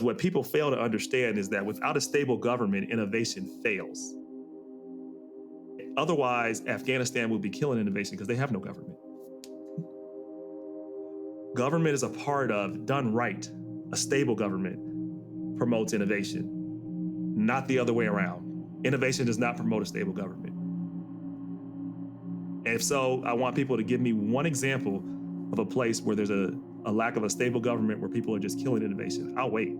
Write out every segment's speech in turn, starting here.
What people fail to understand is that without a stable government, innovation fails. Otherwise, Afghanistan will be killing innovation because they have no government. Government is a part of, done right, a stable government promotes innovation, not the other way around. Innovation does not promote a stable government. And if so, I want people to give me one example of a place where there's a lack of a stable government where people are just killing innovation. I'll wait.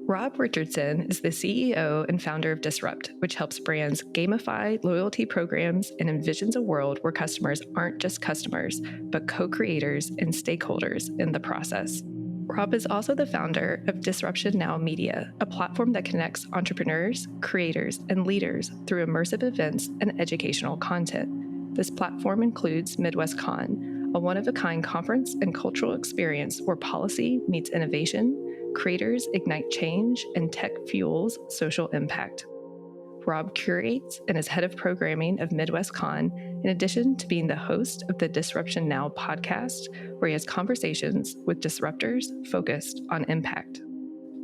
Rob Richardson is the CEO and founder of Disrupt, which helps brands gamify loyalty programs and envisions a world where customers aren't just customers, but co-creators and stakeholders in the process. Rob is also the founder of Disruption Now Media, a platform that connects entrepreneurs, creators, and leaders through immersive events and educational content. This platform includes MidwestCon, a one-of-a-kind conference and cultural experience where policy meets innovation, creators ignite change, and tech fuels social impact. Rob curates and is head of programming of MidwestCon, in addition to being the host of the Disruption Now podcast, where he has conversations with disruptors focused on impact.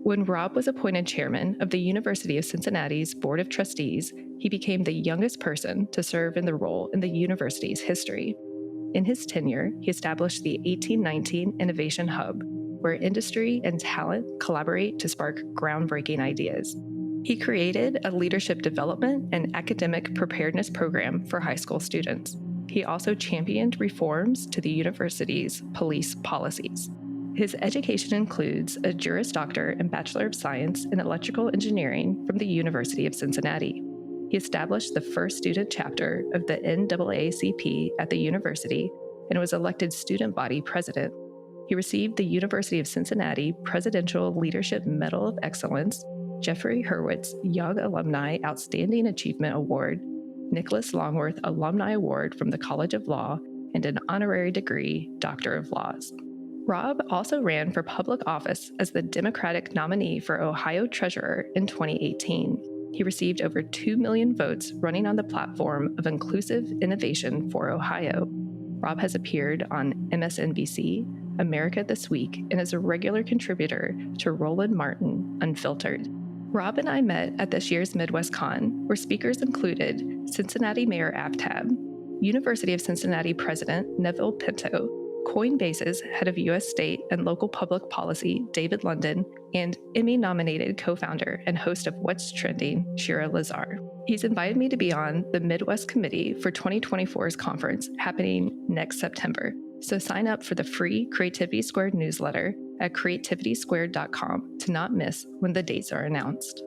When Rob was appointed chairman of the University of Cincinnati's Board of Trustees, he became the youngest person to serve in the role in the university's history. In his tenure, he established the 1819 Innovation Hub, where industry and talent collaborate to spark groundbreaking ideas. He created a leadership development and academic preparedness program for high school students. He also championed reforms to the university's police policies. His education includes a Juris Doctor and Bachelor of Science in Electrical Engineering from the University of Cincinnati. He established the first student chapter of the NAACP at the university and was elected student body president. He received the University of Cincinnati Presidential Leadership Medal of Excellence, Jeffrey Hurwitz Young Alumni Outstanding Achievement Award, Nicholas Longworth Alumni Award from the College of Law, and an honorary degree, Doctor of Laws. Rob also ran for public office as the Democratic nominee for Ohio Treasurer in 2018. He received over 2 million votes running on the platform of inclusive innovation for Ohio. Rob has appeared on MSNBC, America This Week, and is a regular contributor to Roland Martin Unfiltered. Rob and I met at this year's MidwestCon, where speakers included Cincinnati Mayor Aftab, University of Cincinnati President Neville Pinto, Coinbase's head of U.S. state and local public policy, David London, and Emmy-nominated co-founder and host of What's Trending, Shira Lazar. He's invited me to be on the Midwest Committee for 2024's conference happening next September. So sign up for the free Creativity Squared newsletter at creativitysquared.com to not miss when the dates are announced.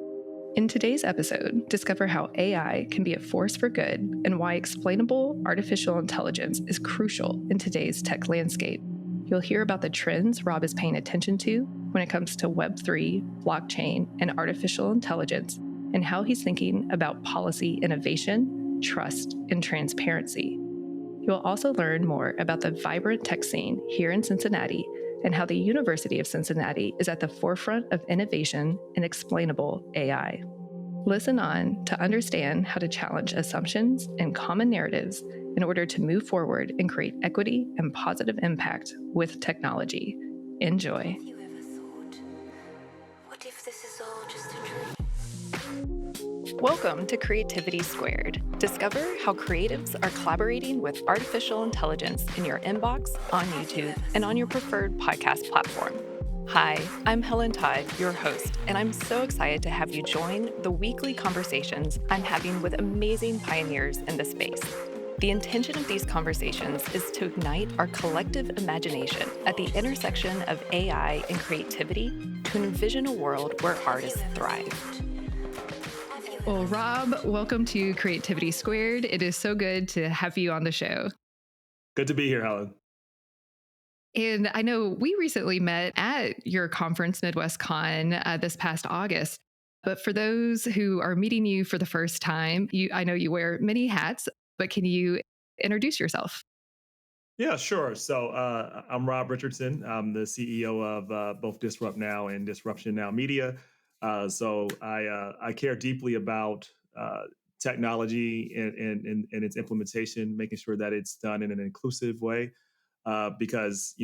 In today's episode, discover how AI can be a force for good and why explainable artificial intelligence is crucial in today's tech landscape. You'll hear about the trends Rob is paying attention to when it comes to Web3, blockchain, and artificial intelligence, and how he's thinking about policy innovation, trust, and transparency. You'll also learn more about the vibrant tech scene here in Cincinnati and how the University of Cincinnati is at the forefront of innovation in explainable AI. Listen on to understand how to challenge assumptions and common narratives in order to move forward and create equity and positive impact with technology. Enjoy. Have you ever thought, what if this is all just a dream? Welcome to Creativity Squared. Discover how creatives are collaborating with artificial intelligence in your inbox, on YouTube, and on your preferred podcast platform. Hi, I'm Helen Todd, your host, and I'm so excited to have you join the weekly conversations I'm having with amazing pioneers in the space. The intention of these conversations is to ignite our collective imagination at the intersection of AI and creativity to envision a world where artists thrive. Well, Rob, welcome to Creativity Squared. It is so good to have you on the show. Good to be here, Helen. And I know we recently met at your conference, MidwestCon, this past August. But for those who are meeting you for the first time, I know you wear many hats, but can you introduce yourself? Yeah, sure. So I'm Rob Richardson. I'm the CEO of both Disrupt Now and Disruption Now Media. So I care deeply about technology and its implementation, making sure that it's done in an inclusive way. because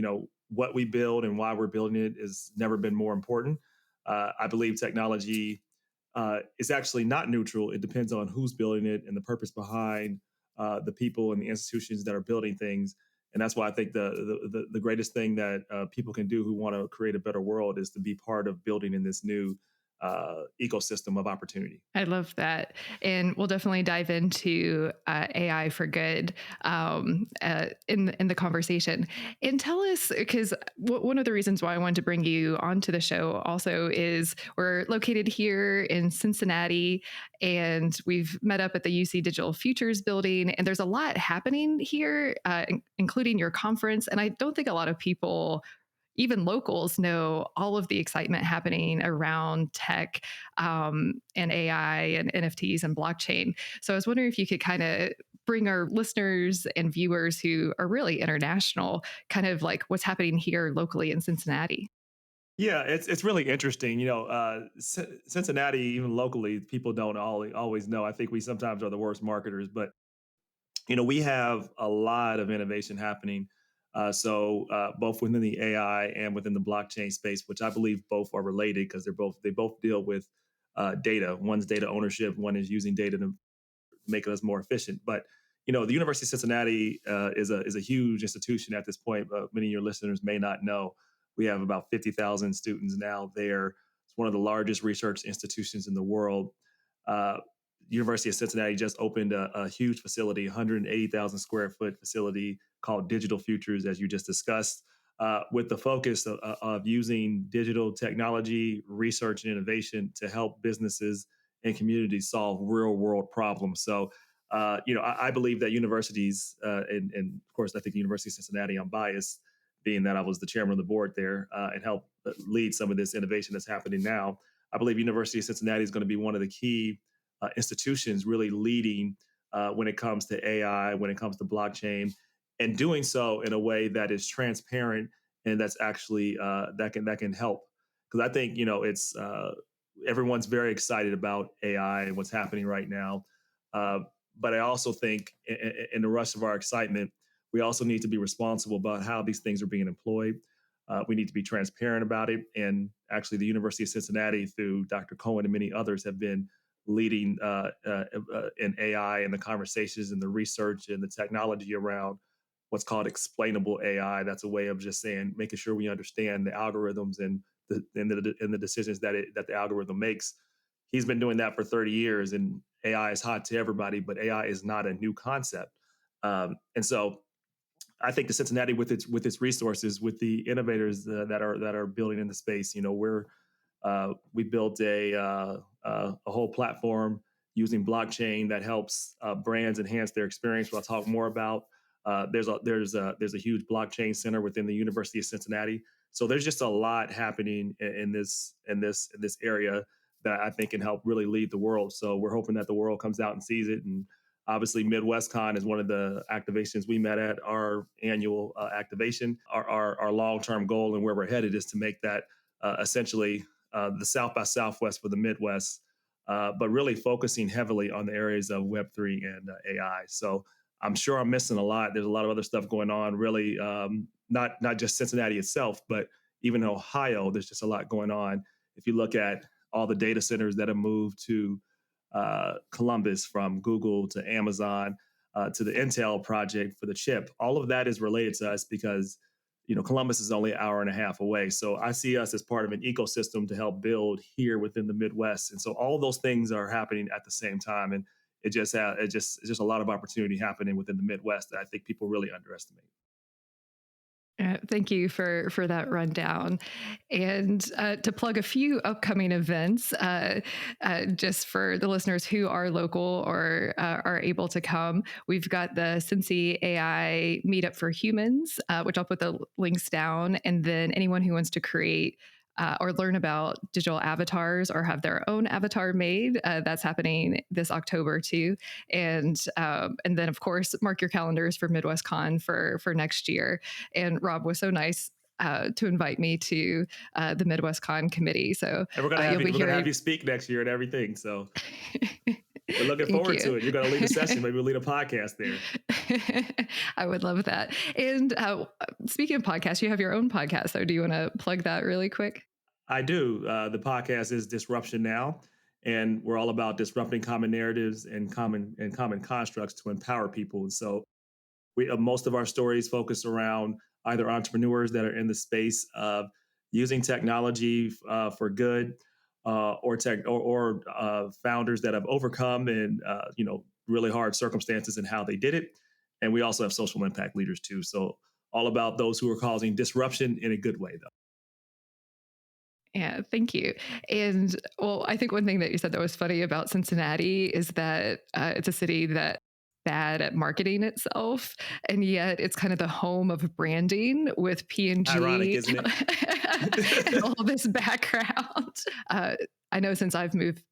what we build and why we're building it has never been more important. I believe technology is actually not neutral. It depends on who's building it and the purpose behind the people and the institutions that are building things. And that's why I think the greatest thing that people can do who want to create a better world is to be part of building in this new ecosystem of opportunity. I love that. And we'll definitely dive into AI for good in the conversation. And tell us, because one of the reasons why I wanted to bring you onto the show also is we're located here in Cincinnati, and we've met up at the UC Digital Futures building, and there's a lot happening here, including your conference. And I don't think a lot of people, even locals, know all of the excitement happening around tech and AI and NFTs and blockchain. So I was wondering if you could kind of bring our listeners and viewers who are really international, kind of like what's happening here locally in Cincinnati. Yeah, it's really interesting. Cincinnati, even locally, people don't always know. I think we sometimes are the worst marketers, but we have a lot of innovation happening. Both within the AI and within the blockchain space, which I believe both are related because they both deal with data. One's data ownership, one is using data to make us more efficient. But the University of Cincinnati is a huge institution at this point. But many of your listeners may not know we have about 50,000 students now there. It's one of the largest research institutions in the world. Uh, University of Cincinnati just opened a huge facility, 180,000 square foot facility called Digital Futures, as you just discussed, with the focus of using digital technology, research, and innovation to help businesses and communities solve real world problems. So, I believe that universities, and of course, I think the University of Cincinnati, I'm biased, being that I was the chairman of the board there and help lead some of this innovation that's happening now. I believe University of Cincinnati is going to be one of the key institutions really leading when it comes to AI, when it comes to blockchain, and doing so in a way that is transparent and that's actually that can help. Because I think it's everyone's very excited about AI and what's happening right now, uh, but I also think in the rush of our excitement, we also need to be responsible about how these things are being employed. We need to be transparent about it. And actually, the University of Cincinnati, through Dr. Cohen and many others, have been leading in AI and the conversations and the research and the technology around what's called explainable AI. That's a way of just saying, making sure we understand the algorithms and the decisions that the algorithm makes. He's been doing that for 30 years, and AI is hot to everybody, but AI is not a new concept. And so I think the Cincinnati, with its resources, with the innovators that are building in the space, we built a whole platform using blockchain that helps brands enhance their experience. What I'll talk more about. There's a huge blockchain center within the University of Cincinnati. So there's just a lot happening in this area that I think can help really lead the world. So we're hoping that the world comes out and sees it. And obviously, MidwestCon is one of the activations we met at, our annual activation. Our long-term goal and where we're headed is to make that essentially the South by Southwest for the Midwest, but really focusing heavily on the areas of Web3 and AI. So I'm sure I'm missing a lot. There's a lot of other stuff going on, really, not just Cincinnati itself, but even in Ohio, there's just a lot going on. If you look at all the data centers that have moved to Columbus, from Google to Amazon to the Intel project for the chip, all of that is related to us because Columbus is only an hour and a half away. So I see us as part of an ecosystem to help build here within the Midwest. And so all of those things are happening at the same time. And it's just a lot of opportunity happening within the Midwest that I think people really underestimate. Thank you for that rundown. And to plug a few upcoming events, just for the listeners who are local or are able to come, we've got the Cincy AI Meetup for Humans, which I'll put the links down. And then anyone who wants to create or learn about digital avatars or have their own avatar made. That's happening this October too, and then of course mark your calendars for MidwestCon for next year. And Rob was so nice to invite me to the MidwestCon committee. So And we're gonna have you'll you. be We're gonna have hearing. you speak next year and everything. So We're looking Thank forward you. to it. You're going to lead a session. Maybe we'll lead a podcast there. I would love that. And speaking of podcasts, you have your own podcast. So do you want to plug that really quick? I do. The podcast is Disruption Now, and we're all about disrupting common narratives and common constructs to empower people. And so we most of our stories focus around either entrepreneurs that are in the space of using technology for good, or founders that have overcome and really hard circumstances and how they did it. And we also have social impact leaders too. So all about those who are causing disruption in a good way, though. Yeah, thank you. And well, I think one thing that you said that was funny about Cincinnati is that it's a city that bad at marketing itself, and yet it's kind of the home of branding with Ironic, P&G isn't it? and all this background. Uh, I know since I've moved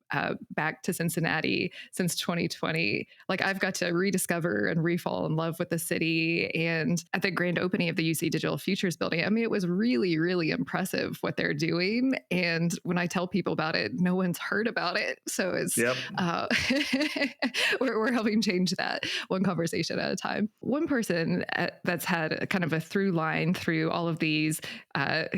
back to Cincinnati since 2020, like I've got to rediscover and refall in love with the city. And at the grand opening of the UC Digital Futures building, I mean, it was really, really impressive what they're doing. And when I tell people about it, no one's heard about it. So it's, Yep. we're helping change that one conversation at a time. One person that's had a kind of a through line through all of these,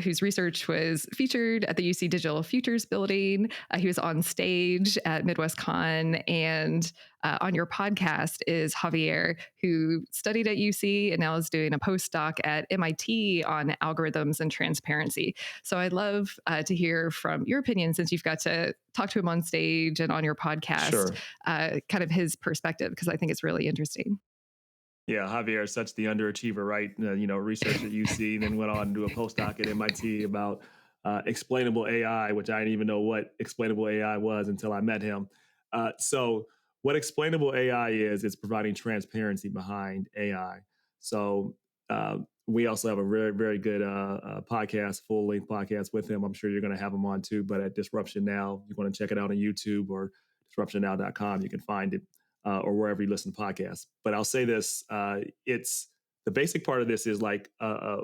whose research was featured at the UC Digital Futures building. He was on stage at MidwestCon, and on your podcast is Javier, who studied at UC and now is doing a postdoc at MIT on algorithms and transparency. So I'd love to hear from your opinion, since you've got to talk to him on stage and on your podcast, Sure. kind of his perspective, because I think it's really interesting. Yeah, Javier is such the underachiever, right? Researched at UC, then went on to do a postdoc at MIT about explainable AI, which I didn't even know what explainable AI was until I met him. So, what explainable AI is, it's providing transparency behind AI. So, we also have a very, very good podcast, full length podcast with him. I'm sure you're going to have him on too, but at Disruption Now, you want to check it out on YouTube or disruptionnow.com. You can find it or wherever you listen to podcasts. But I'll say this: it's the basic part of this is like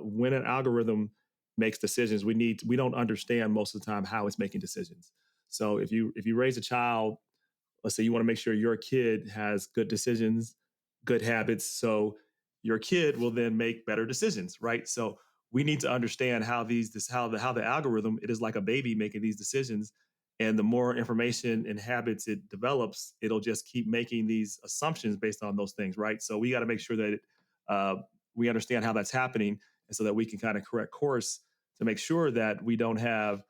when an algorithm makes decisions, we don't understand most of the time how it's making decisions. So if you raise a child, let's say you want to make sure your kid has good decisions, good habits, so your kid will then make better decisions, right? So we need to understand how the algorithm, it is like a baby making these decisions, and the more information and habits it develops, it'll just keep making these assumptions based on those things, right? So we got to make sure that uh, we understand how that's happening, and so that we can kind of correct course to make sure that we don't have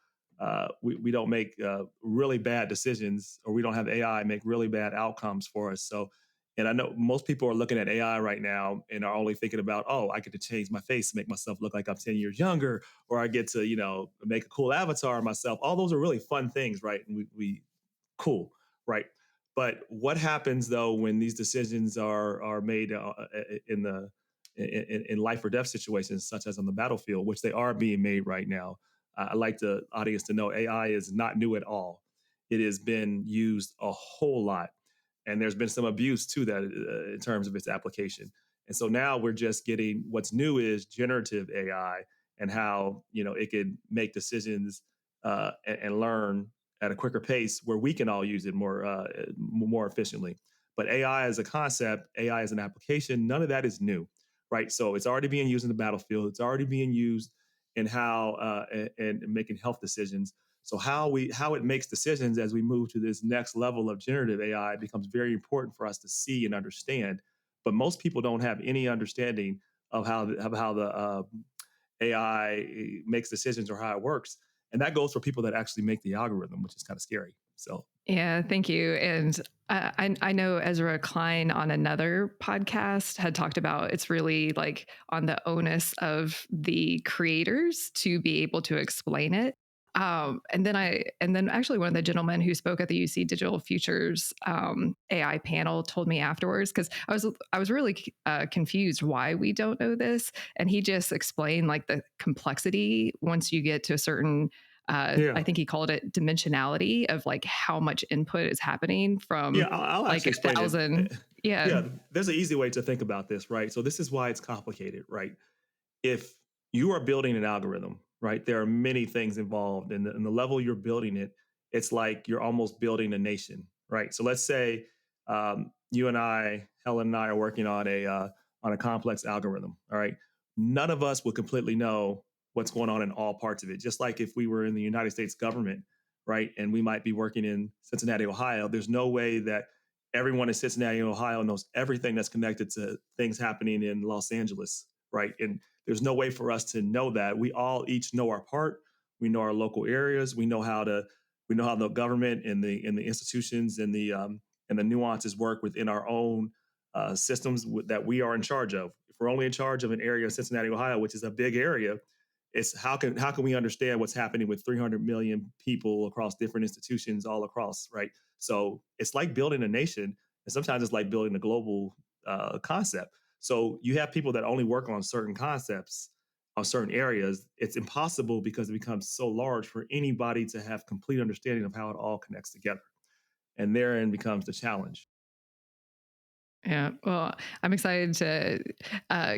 we don't make really bad decisions, or we don't have AI make really bad outcomes for us. So, and I know most people are looking at AI right now and are only thinking about, oh, I get to change my face to make myself look like I'm 10 years younger, or I get to, make a cool avatar of myself. All those are really fun things, right? And we cool, right? But what happens though when these decisions are made in the in life or death situations, such as on the battlefield, which they are being made right now? I'd like the audience to know AI is not new at all. It has been used a whole lot, and there's been some abuse to that in terms of its application. And so now we're just getting, what's new is generative AI, and how it could make decisions and learn at a quicker pace, where we can all use it more efficiently. But AI as a concept, AI as an application, none of that is new, right? So it's already being used in the battlefield. It's already being used in how and making health decisions. So how it makes decisions as we move to this next level of generative AI becomes very important for us to see and understand. But most people don't have any understanding of how the AI makes decisions or how it works. And that goes for people that actually make the algorithm, which is kind of scary. So Yeah, thank you. And I know Ezra Klein on another podcast had talked about it's really like on the onus of the creators to be able to explain it. And then actually one of the gentlemen who spoke at the UC Digital Futures AI panel told me afterwards, because I was really confused why we don't know this, and he just explained like the complexity once you get to a certain I yeah, think he called it dimensionality of like how much input is happening yeah, from I'll like actually a explain it. thousand. Yeah. Yeah, there's an easy way to think about this, right? So this is why it's complicated, right? If you are building an algorithm, right, there are many things involved, and the level you're building it, it's like you're almost building a nation, right? So let's say You and I, Helen and I, are working on a complex algorithm. All right, none of us will completely know what's going on in all parts of it. Just like if we were in the United States government, right, and we might be working in Cincinnati, Ohio. There's no way that everyone in Cincinnati, Ohio, knows everything that's connected to things happening in Los Angeles, right? And there's no way for us to know that. We all each know our part. We know our local areas. We know how the government and the institutions and the nuances work within our own systems that we are in charge of. If we're only in charge of an area of Cincinnati, Ohio, which is a big area, it's how can we understand what's happening with 300 million people across different institutions all across, right? So it's like building a nation, and sometimes it's like building a global concept. So you have people that only work on certain concepts on certain areas. It's impossible because it becomes so large for anybody to have complete understanding of how it all connects together, and therein becomes the challenge. Yeah, well, I'm excited to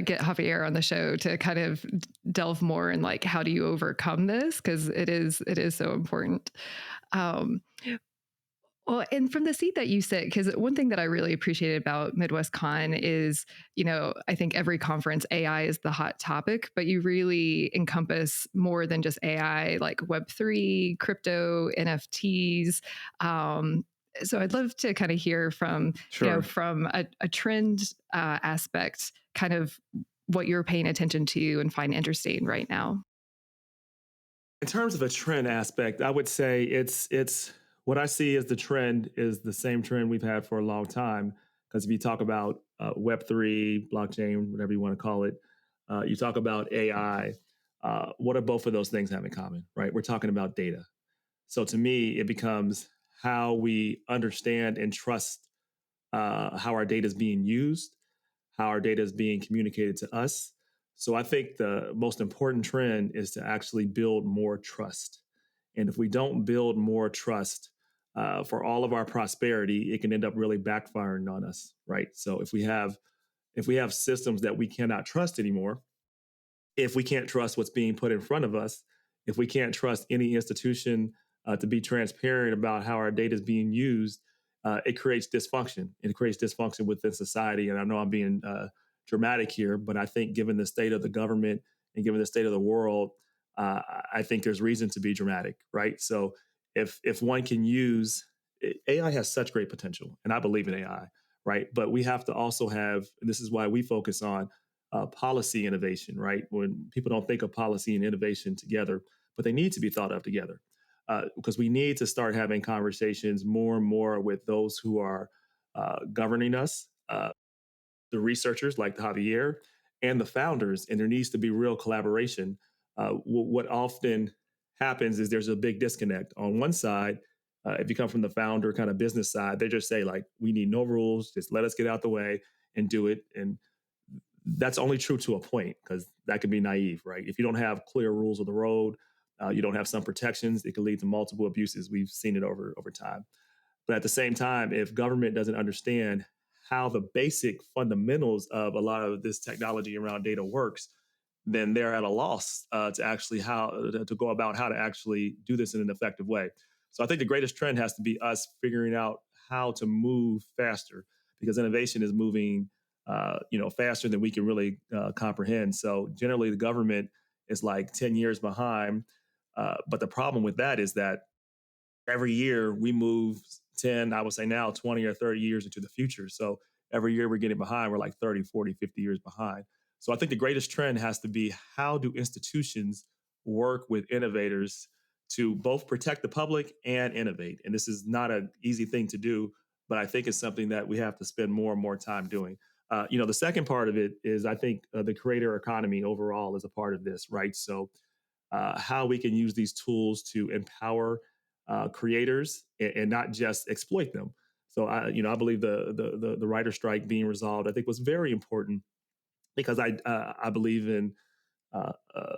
get Javier on the show to kind of delve more in like how do you overcome this, because it is so important. Um, well, and from the seat that you sit, because one thing that I really appreciated about MidwestCon is, I think every conference, AI is the hot topic, but you really encompass more than just AI, like Web3, crypto, NFTs. So I'd love to kind of hear from, Sure. from a trend aspect, kind of what you're paying attention to and find interesting right now. In terms of a trend aspect, I would say it's what I see as the trend is the same trend we've had for a long time. Because if you talk about Web3, blockchain, whatever you want to call it, you talk about AI. What do both of those things have in common, right? We're talking about data. So to me, it becomes how we understand and trust how our data is being used, how our data is being communicated to us. So I think the most important trend is to actually build more trust. And if we don't build more trust for all of our prosperity, it can end up really backfiring on us, right? So if we have systems that we cannot trust anymore, if we can't trust what's being put in front of us, if we can't trust any institution to be transparent about how our data is being used, it creates dysfunction. It creates dysfunction within society. And I know I'm being dramatic here, but I think given the state of the government and given the state of the world, I think there's reason to be dramatic, right? So if one can use AI has such great potential, and I believe in AI, right? But we have to also have, and this is why we focus on policy innovation, right? When people don't think of policy and innovation together, but they need to be thought of together because we need to start having conversations more and more with those who are governing us, the researchers like Javier, and the founders. And there needs to be real collaboration. What often happens is there's a big disconnect. On one side, if you come from the founder kind of business side, they just say like, we need no rules, just let us get out the way and do it. And that's only true to a point because that can be naive, right? If you don't have clear rules of the road, you don't have some protections, it can lead to multiple abuses. We've seen it over time. But at the same time, if government doesn't understand how the basic fundamentals of a lot of this technology around data works, then they're at a loss to actually how to go about how to actually do this in an effective way. So I think the greatest trend has to be us figuring out how to move faster because innovation is moving, faster than we can really comprehend. So generally, the government is like 10 years behind. But the problem with that is that every year we move 10, I would say now 20 or 30 years into the future. So every year we're getting behind, we're like 30, 40, 50 years behind. So I think the greatest trend has to be how do institutions work with innovators to both protect the public and innovate? And this is not an easy thing to do, but I think it's something that we have to spend more and more time doing. The second part of it is I think the creator economy overall is a part of this, right? So how we can use these tools to empower creators and not just exploit them. So I believe the writer strike being resolved, I think was very important because I believe in uh, uh,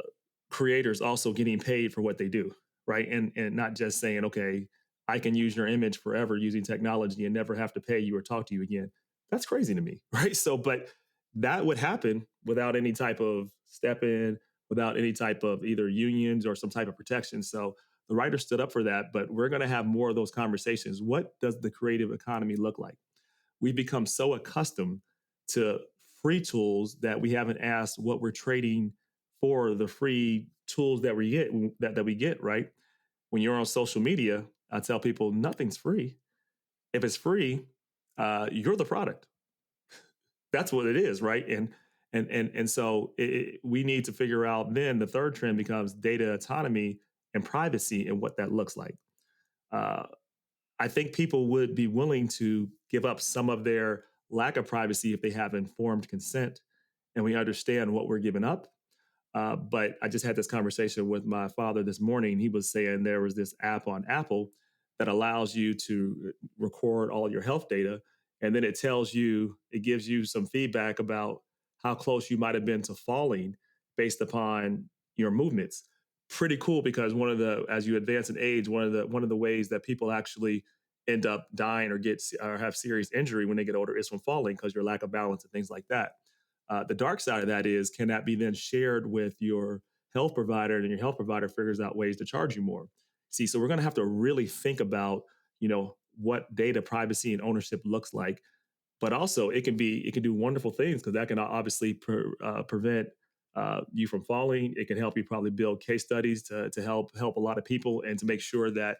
creators also getting paid for what they do, right? And not just saying, okay, I can use your image forever using technology and never have to pay you or talk to you again. That's crazy to me, right? So, but that would happen without any type of step in, without any type of either unions or some type of protection. So the writer stood up for that, but we're going to have more of those conversations. What does the creative economy look like? we become so accustomed to free tools that we haven't asked what we're trading for the free tools that we get that we get, right? When you're on social media, I tell people nothing's free. If it's free, you're the product. That's what it is, right? And so we need to figure out. Then the third trend becomes data autonomy and privacy and what that looks like. Uh, I think people would be willing to give up some of their lack of privacy if they have informed consent and we understand what we're giving up. But I just had this conversation with my father this morning. He was saying there was this app on Apple that allows you to record all your health data. And then it gives you some feedback about how close you might have been to falling based upon your movements. Pretty cool because as you advance in age, one of the ways that people actually end up dying or have serious injury when they get older is from falling because your lack of balance and things like that. The dark side of that is, can that be then shared with your health provider, and your health provider figures out ways to charge you more? See, so we're going to have to really think about, what data privacy and ownership looks like. But also, it can do wonderful things because that can obviously prevent you from falling. It can help you probably build case studies to help a lot of people and to make sure that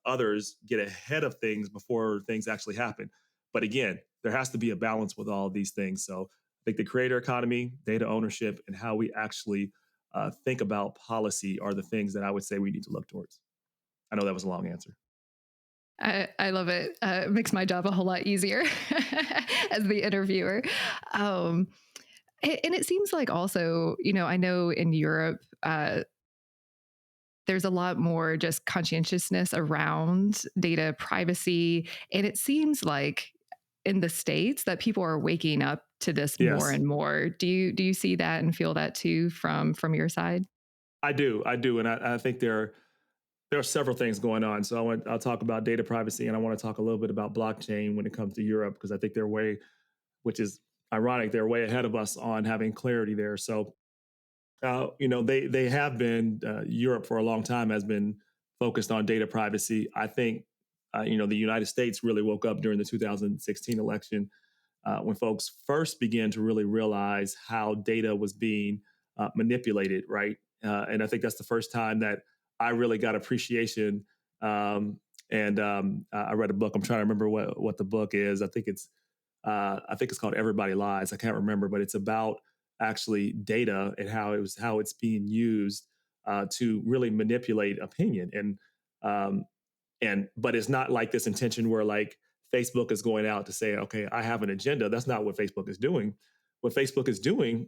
others get ahead of things before things actually happen. But again, there has to be a balance with all of these things. So I think the creator economy, data ownership, and how we actually think about policy are the things that I would say we need to look towards. I know that was a long answer. I love it. It makes my job a whole lot easier as the interviewer. Um, and it seems like also, I know in Europe, there's a lot more just conscientiousness around data privacy. And it seems like in the States that people are waking up to this more Yes, and more. Do you see that and feel that too from your side? I do, and I think there are several things going on. So I'll talk about data privacy, and I want to talk a little bit about blockchain when it comes to Europe because I think which is ironic, they're way ahead of us on having clarity there. So they have been Europe for a long time has been focused on data privacy. I think the United States really woke up during the 2016 election when folks first began to really realize how data was being manipulated, right? And I think that's the first time that I really got appreciation. I read a book. I'm trying to remember what the book is. I think it's called Everybody Lies. I can't remember, but it's about actually data and how it's being used to really manipulate opinion. But it's not like this intention where like Facebook is going out to say, okay, I have an agenda. That's not what Facebook is doing. What Facebook is doing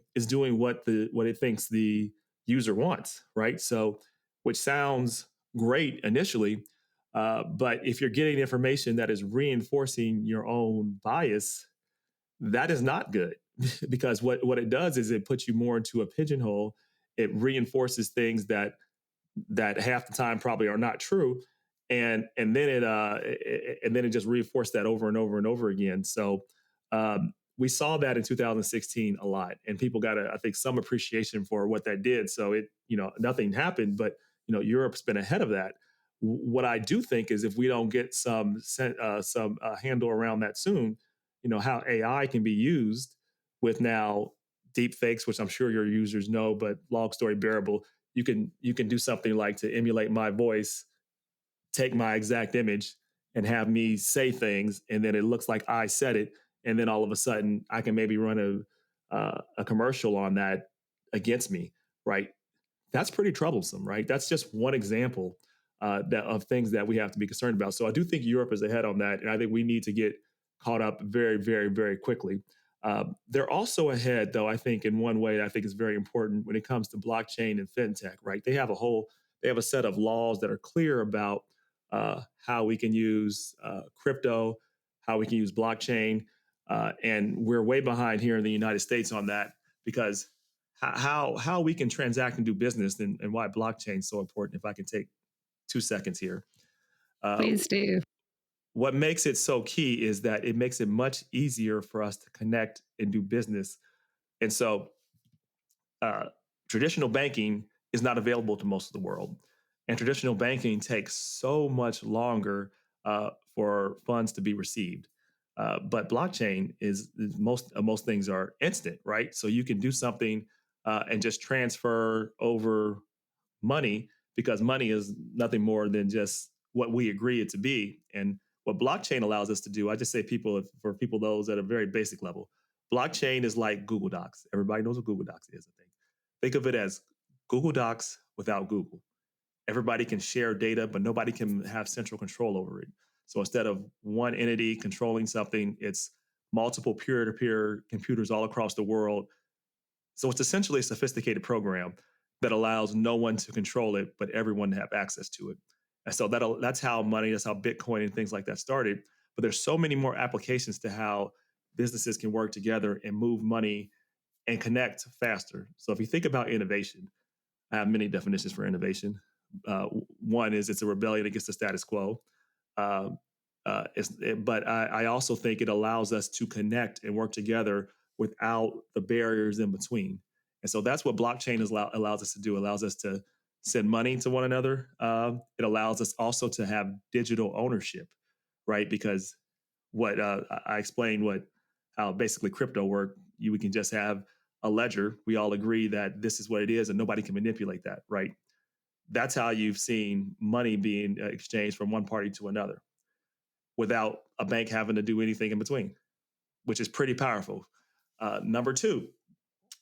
what it thinks the user wants, right? So, which sounds great initially, but if you're getting information that is reinforcing your own bias, that is not good because what it does is it puts you more into a pigeonhole. It reinforces things that half the time probably are not true, and then it just reinforced that over and over and over again. So we saw that in 2016 a lot, and people got I think some appreciation for what that did. So nothing happened, but Europe's been ahead of that. What I do think is if we don't get some handle around that soon, how AI can be used with now deep fakes, which I'm sure your users know, but long story bearable, you can do something like to emulate my voice, take my exact image and have me say things, and then it looks like I said it, and then all of a sudden I can maybe run a commercial on that against me, right? That's pretty troublesome, right? That's just one example of things that we have to be concerned about. So I do think Europe is ahead on that, and I think we need to get caught up very, very, very quickly. They're also ahead, though, I think, in one way I think is very important when it comes to blockchain and fintech, right? They have a set of laws that are clear about how we can use crypto, how we can use blockchain, and we're way behind here in the United States on that because how we can transact and do business and why blockchain is so important. If I can take 2 seconds here, uh, Please do. what makes it so key is that it makes it much easier for us to connect and do business. And so uh, traditional banking is not available to most of the world. And traditional banking takes so much longer for funds to be received. But blockchain is most things are instant, right? So you can do something and just transfer over money because money is nothing more than just what we agree it to be. And what blockchain allows us to do, I just say people for people those at a very basic level, blockchain is like Google Docs. Everybody knows what Google Docs is, I think. Think of it as Google Docs without Google. Everybody can share data, but nobody can have central control over it. So instead of one entity controlling something, it's multiple peer-to-peer computers all across the world. So it's essentially a sophisticated program that allows no one to control it, but everyone to have access to it. And so that's how money, that's how Bitcoin and things like that started. But there's so many more applications to how businesses can work together and move money and connect faster. So if you think about innovation, I have many definitions for innovation. One is it's a rebellion against the status quo. Uh, but I also think it allows us to connect and work together without the barriers in between. And so that's what blockchain allows us to do. It allows us to send money to one another. It allows us also to have digital ownership, right? Because what I explained what how basically crypto work. We can just have a ledger. We all agree that this is what it is, and nobody can manipulate that, right? That's how you've seen money being exchanged from one party to another without a bank having to do anything in between, which is pretty powerful. Number two,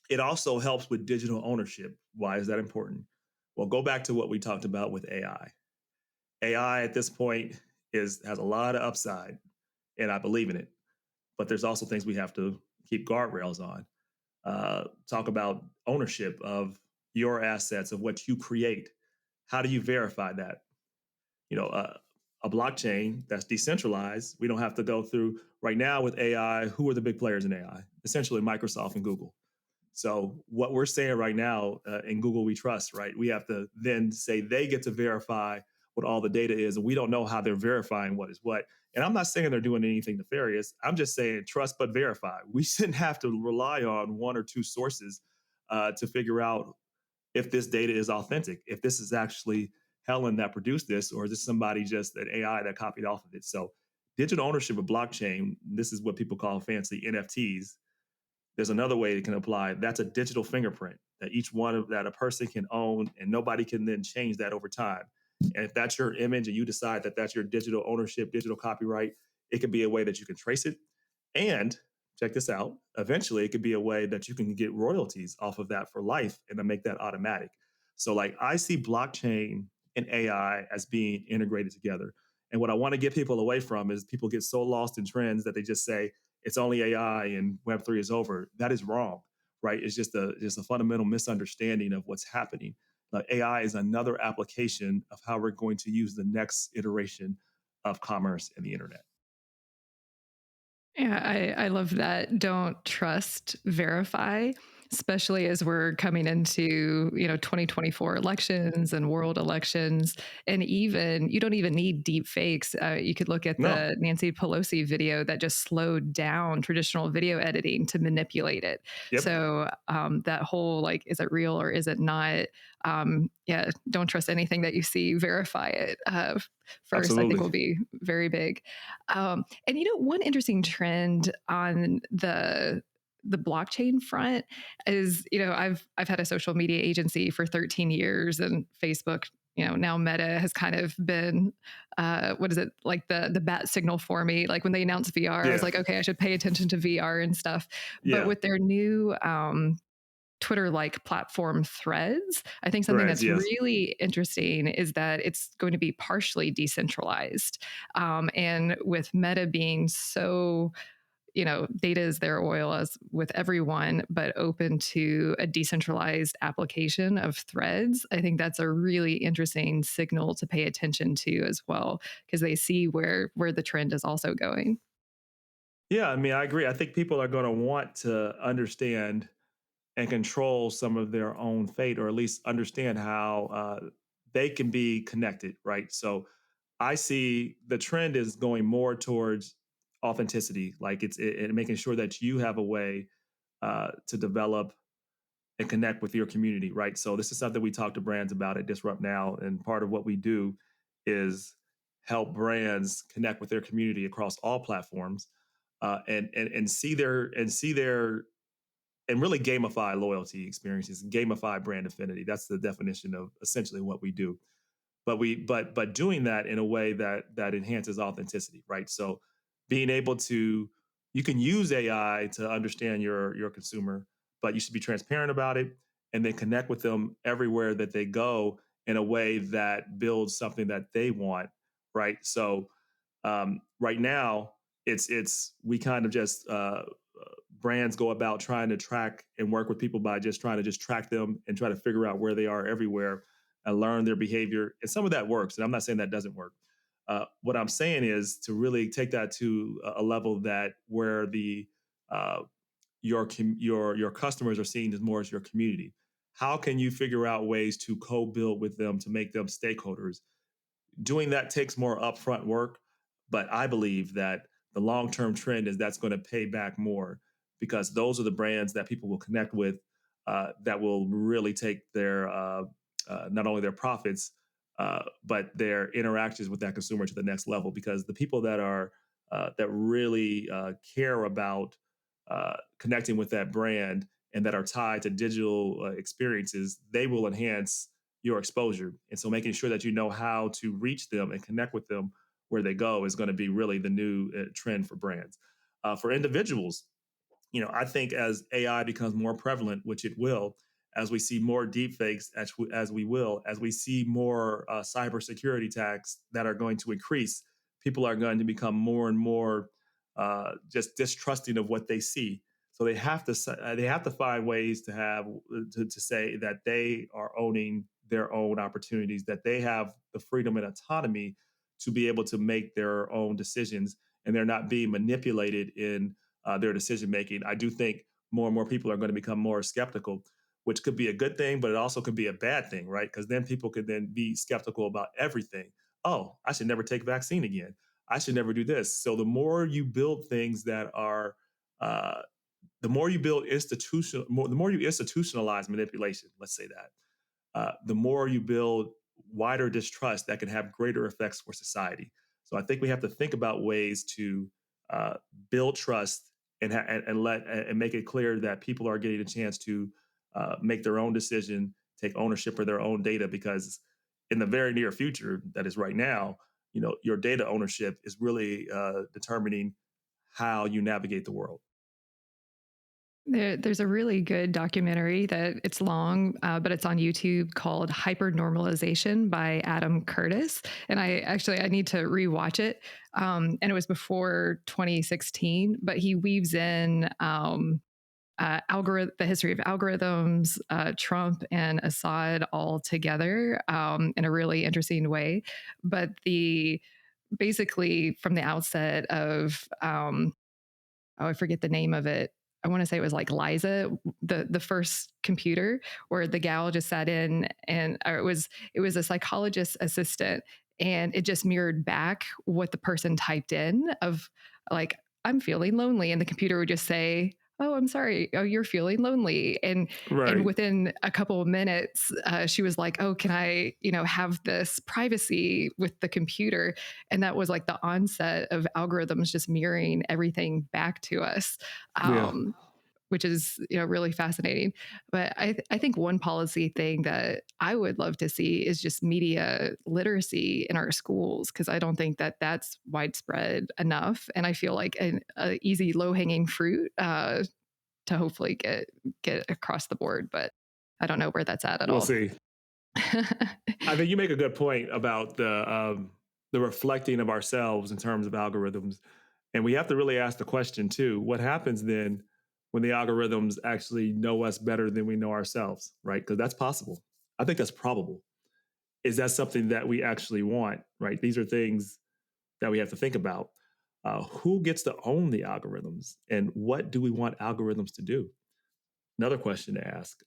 it also helps with digital ownership. Why is that important? Well, go back to what we talked about with AI. AI at this point has a lot of upside, and I believe in it. But there's also things we have to keep guardrails on. Talk about ownership of your assets, of what you create. How do you verify that? You know, a blockchain that's decentralized, we don't have to go through right now with AI. Who are the big players in AI? Essentially, Microsoft and Google. So what we're saying right now in Google We Trust, right? We have to then say they get to verify what all the data is, and we don't know how they're verifying what is what. And I'm not saying they're doing anything nefarious. I'm just saying trust but verify. We shouldn't have to rely on one or two sources to figure out if this data is authentic, if this is actually Helen that produced this, or is this somebody just an AI that copied off of it? So digital ownership of blockchain, this is what people call fancy NFTs. There's another way it can apply. That's a digital fingerprint that each one of that a person can own, and nobody can then change that over time. And if that's your image and you decide that that's your digital ownership, digital copyright, it can be a way that you can trace it. And check this out, eventually it could be a way that you can get royalties off of that for life and to make that automatic. So like I see blockchain and AI as being integrated together. And what I want to get people away from is people get so lost in trends that they just say it's only AI and Web3 is over. That is wrong, right? It's just a fundamental misunderstanding of what's happening. AI is another application of how we're going to use the next iteration of commerce and the internet. Yeah, I love that. Don't trust, verify, especially as we're coming into, 2024 elections and world elections. And even you don't even need deep fakes. You could look at No, the Nancy Pelosi video that just slowed down traditional video editing to manipulate it. yep, So that whole like, is it real or is it not? Yeah, don't trust anything that you see. Verify it first. I think absolutely. will be very big. And one interesting trend on the blockchain front is, I've had a social media agency for 13 years, and Facebook, now Meta has kind of been, what is it, like the bat signal for me. Like when they announced VR, I was Yeah, like, okay, I should pay attention to VR and stuff. But yeah. with their new Twitter like platform Threads, I think something Threads, that's yes. really interesting is that it's going to be partially decentralized. And with Meta being so, data is their oil as with everyone, but open to a decentralized application of Threads, I think that's a really interesting signal to pay attention to as well, because they see where the trend is also going. Yeah, I mean, I agree. I think people are going to want to understand and control some of their own fate, or at least understand how they can be connected, right? So I see the trend is going more towards authenticity, like and making sure that you have a way to develop and connect with your community, right? So this is something we talk to brands about at Disrupt Now, and part of what we do is help brands connect with their community across all platforms. and see their and really gamify loyalty experiences, gamify brand affinity. That's the definition of essentially what we do. But doing that in a way that enhances authenticity, right? So being able to you can use AI to understand your consumer, but you should be transparent about it and then connect with them everywhere that they go in a way that builds something that they want, right? So right now it's we kind of just brands go about trying to track and work with people by just trying to just track them and try to figure out where they are everywhere and learn their behavior. And some of that works, and I'm not saying that doesn't work. What I'm saying is to really take that to a level that where the uh, your customers are seen as more as your community. How can you figure out ways to co-build with them to make them stakeholders? Doing that takes more upfront work, but I believe that the long-term trend is that's going to pay back more because those are the brands that people will connect with that will really take their not only their profits but their interactions with that consumer to the next level. Because the people that are that really care about connecting with that brand and that are tied to digital experiences, they will enhance your exposure. And so making sure that you know how to reach them and connect with them where they go is going to be really the new trend for brands. For individuals, I think as AI becomes more prevalent, which it will, as we see more deepfakes, as we see more cybersecurity attacks that are going to increase, people are going to become more and more just distrusting of what they see. So they have to find ways to have to say that they are owning their own opportunities, that they have the freedom and autonomy to be able to make their own decisions, and they're not being manipulated in their decision making. I do think more and more people are going to become more skeptical, which could be a good thing, but it also could be a bad thing, right? Because then people could then be skeptical about everything. Oh, I should never take a vaccine again. I should never do this. So the more you build things that are, uh, the more you build the more you institutionalize manipulation. Let's say that the more you build wider distrust that can have greater effects for society. So I think we have to think about ways to uh, build trust and make it clear that people are getting a chance to make their own decision, take ownership of their own data. Because in the very near future, that is right now, your data ownership is really determining how you navigate the world. There's a really good documentary that it's long, but it's on YouTube called Hypernormalization by Adam Curtis. And I need to rewatch it. And it was before 2016, but he weaves in the history of algorithms, Trump and Assad all together in a really interesting way. But basically from the outset of I forget the name of it. I want to say it was like Liza, the first computer where the gal just sat in and or it was a psychologist assistant, and it just mirrored back what the person typed in of like, I'm feeling lonely, and the computer would just say, oh, I'm sorry, oh, you're feeling lonely. And Right. within a couple of minutes she was like, oh, can I have this privacy with the computer? And that was like the onset of algorithms just mirroring everything back to us. Yeah. um, which is really fascinating. But I think one policy thing that I would love to see is just media literacy in our schools, because I don't think that that's widespread enough. And I feel like an easy low hanging fruit to hopefully get across the board, but I don't know where that's at We'll all. see. I think you make a good point about the reflecting of ourselves in terms of algorithms, and we have to really ask the question too: what happens then when the algorithms actually know us better than we know ourselves? Right? Because that's possible. I think that's probable. Is that something that we actually want? Right? These are things that we have to think about. Who gets to own the algorithms, and what do we want algorithms to do? Another question to ask.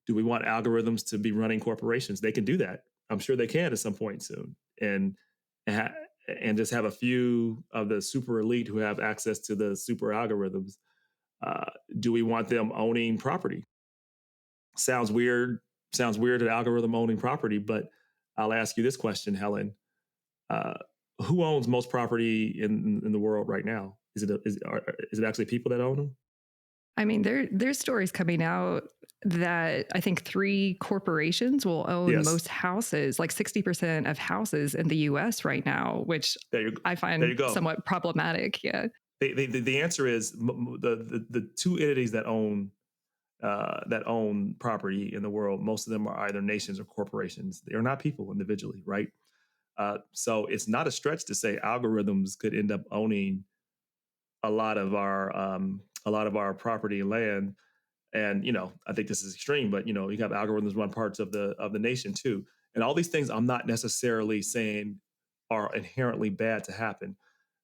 Do we want algorithms to be running corporations? They can do that. I'm sure they can at some point soon, and, ha- and just have a few of the super elite who have access to the super algorithms. Uh, do we want them owning property? Sounds weird. Sounds weird, an algorithm owning property, but I'll ask you this question, Helen. Uh, who owns most property in the world right now? Is it actually people that own them? I mean, there's stories coming out that I think three corporations will own Yes. most houses, like 60% of houses in the US right now, which There you I there find you go. somewhat problematic. Yeah. The answer is the two entities that own property in the world. Most of them are either nations or corporations. They are not people individually, right? So it's not a stretch to say algorithms could end up owning a lot of our property and land. And I think this is extreme, but you have algorithms run parts of the nation too. And all these things, I'm not necessarily saying are inherently bad to happen.